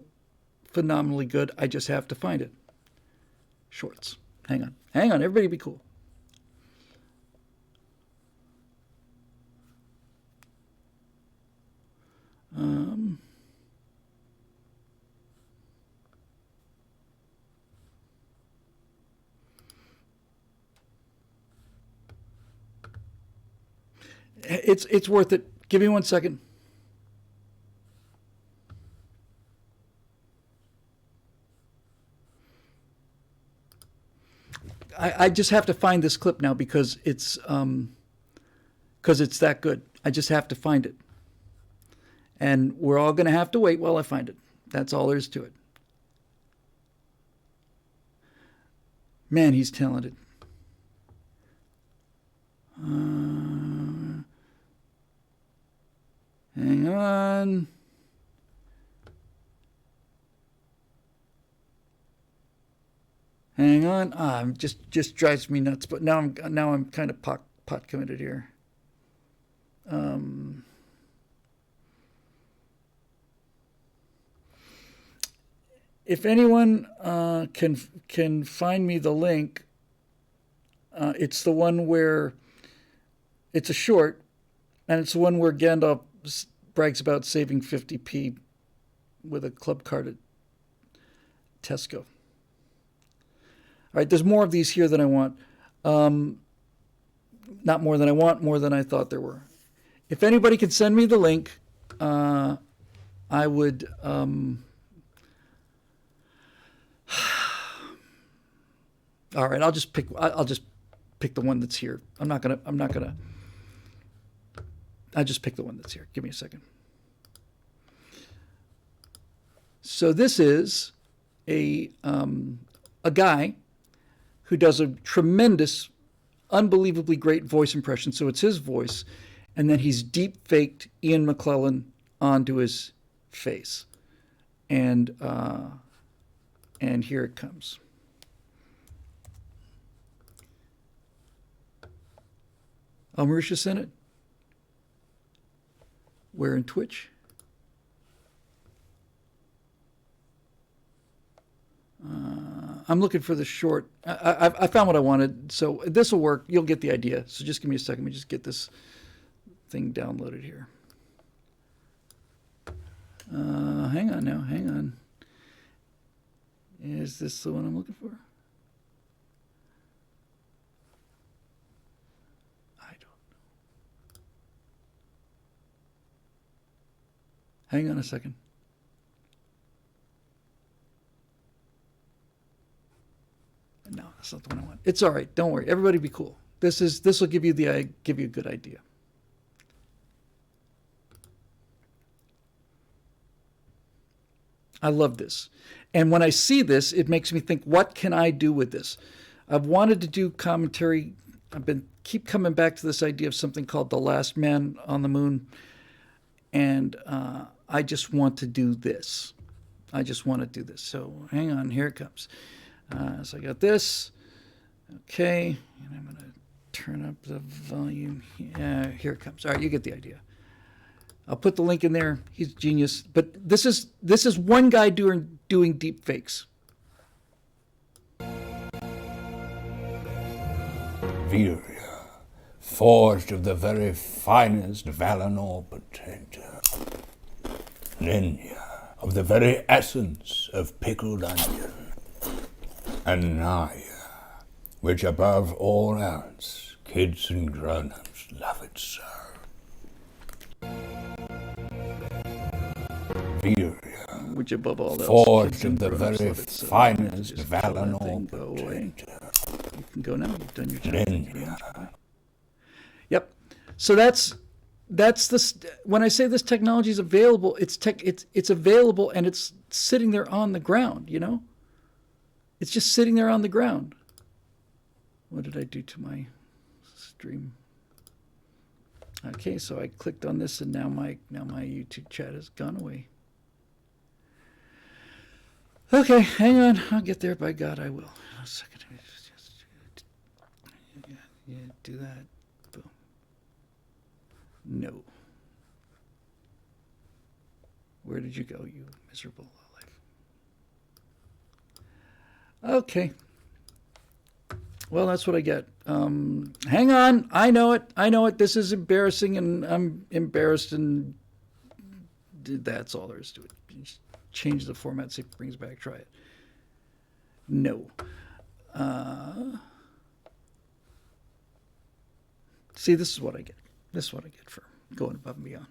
phenomenally good. I just have to find it. Shorts. Hang on. Hang on. Everybody be cool. It's worth it. Give me 1 second. I just have to find this clip now because it's that good. I just have to find it. And we're all going to have to wait while I find it. That's all there is to it. Man, he's talented. Hang on. Hang on. Just drives me nuts. But now I'm kind of pot committed here. If anyone can find me the link, it's the one where it's a short, and it's the one where Gandalf brags about saving 50p with a club card at Tesco. All right, there's more of these here than I want. Not more than I want, more than I thought there were. If anybody could send me the link, I would. All right, I'll just pick the one that's here. I'm not gonna. I just pick the one that's here. Give me a second. So this is a guy who does a tremendous, unbelievably great voice impression. So it's his voice, and then he's deep faked Ian McClellan onto his face, and here it comes. Oh, Mauritius in it? Where in Twitch? I'm looking for the short. I found what I wanted, so this will work. You'll get the idea. So just give me a second. Let me just get this thing downloaded here. Hang on now. Hang on. Is this the one I'm looking for? I don't know. Hang on a second. No, that's not the one I want. It's all right. Don't worry. Everybody be cool. This will give you a good idea. I love this. And when I see this, it makes me think, what can I do with this? I've wanted to do commentary. Keep coming back to this idea of something called The Last Man on the Moon. And I just want to do this. I just want to do this. So hang on, here it comes. So I got this. Okay, and I'm going to turn up the volume. Yeah, here it comes. All right, you get the idea. I'll put the link in there. He's a genius. But this is one guy doing deep fakes. Viria, forged of the very finest Valinor potato. Linya, of the very essence of pickled onion. And Naya, which above all else, kids and grown-ups love it so. Viria, Which above all else, forged of the very finest Valinor potato. You can go now. You've done your job. Linya. Yep. So that's the when I say this technology is available, it's available and it's sitting there on the ground. You know, it's just sitting there on the ground. What did I do to my stream? Okay, so I clicked on this and now my YouTube chat has gone away. Okay, hang on. I'll get there. By God, I will. A second. Yeah, do that. Boom. No. Where did you go, you miserable life? Okay. Well, that's what I get. Hang on. I know it. This is embarrassing, and I'm embarrassed, and that's all there is to it. Just change the format, see if it brings back. Try it. No. See, this is what I get. This is what I get for going above and beyond.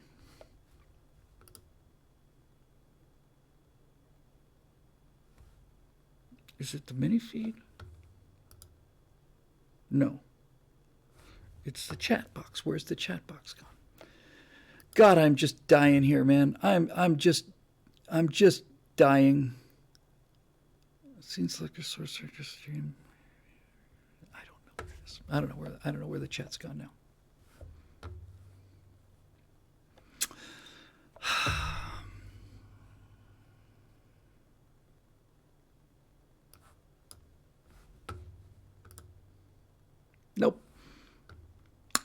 Is it the mini feed? No. It's the chat box. Where's the chat box gone? God, I'm just dying here, man. I'm just dying. Scene selector, source searcher, stream. I don't know where it is. I don't know where the chat's gone now. Nope.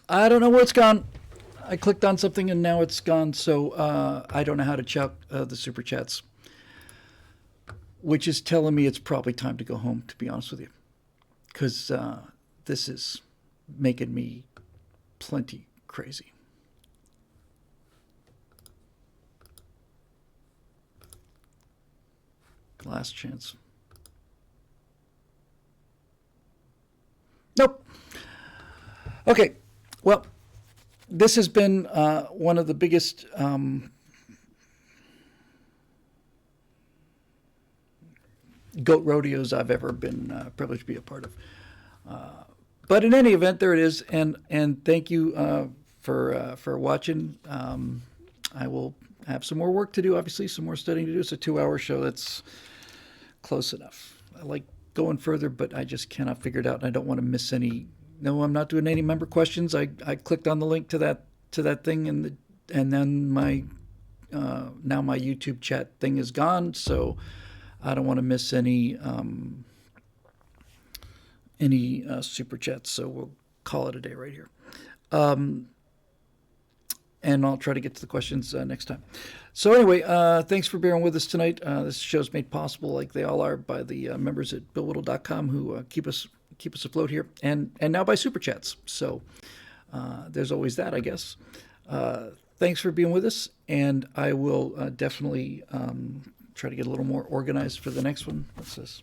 I don't know where it's gone. I clicked on something and now it's gone. So I don't know how to check the super chats, which is telling me it's probably time to go home, to be honest with you, because this is making me plenty crazy. Last chance. Nope. Okay. Well, this has been one of the biggest goat rodeos I've ever been privileged to be a part of. But in any event, there it is. And thank you for watching. I will have some more work to do, obviously, some more studying to do. It's a 2-hour show. That's close enough. I like going further, but I just cannot figure it out. And I don't want to miss any. No, I'm not doing any member questions. I clicked on the link to that thing, and then my now my YouTube chat thing is gone. So I don't want to miss any super chats. So we'll call it a day right here. And I'll try to get to the questions next time. So anyway, thanks for bearing with us tonight. This show's made possible, like they all are, by the members at BillWhittle.com who keep us afloat here, and now by super chats. So there's always that, I guess. Thanks for being with us, and I will definitely try to get a little more organized for the next one. What's this?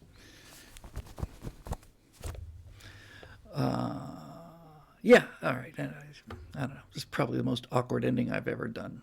Yeah, all right. I don't know. This is probably the most awkward ending I've ever done.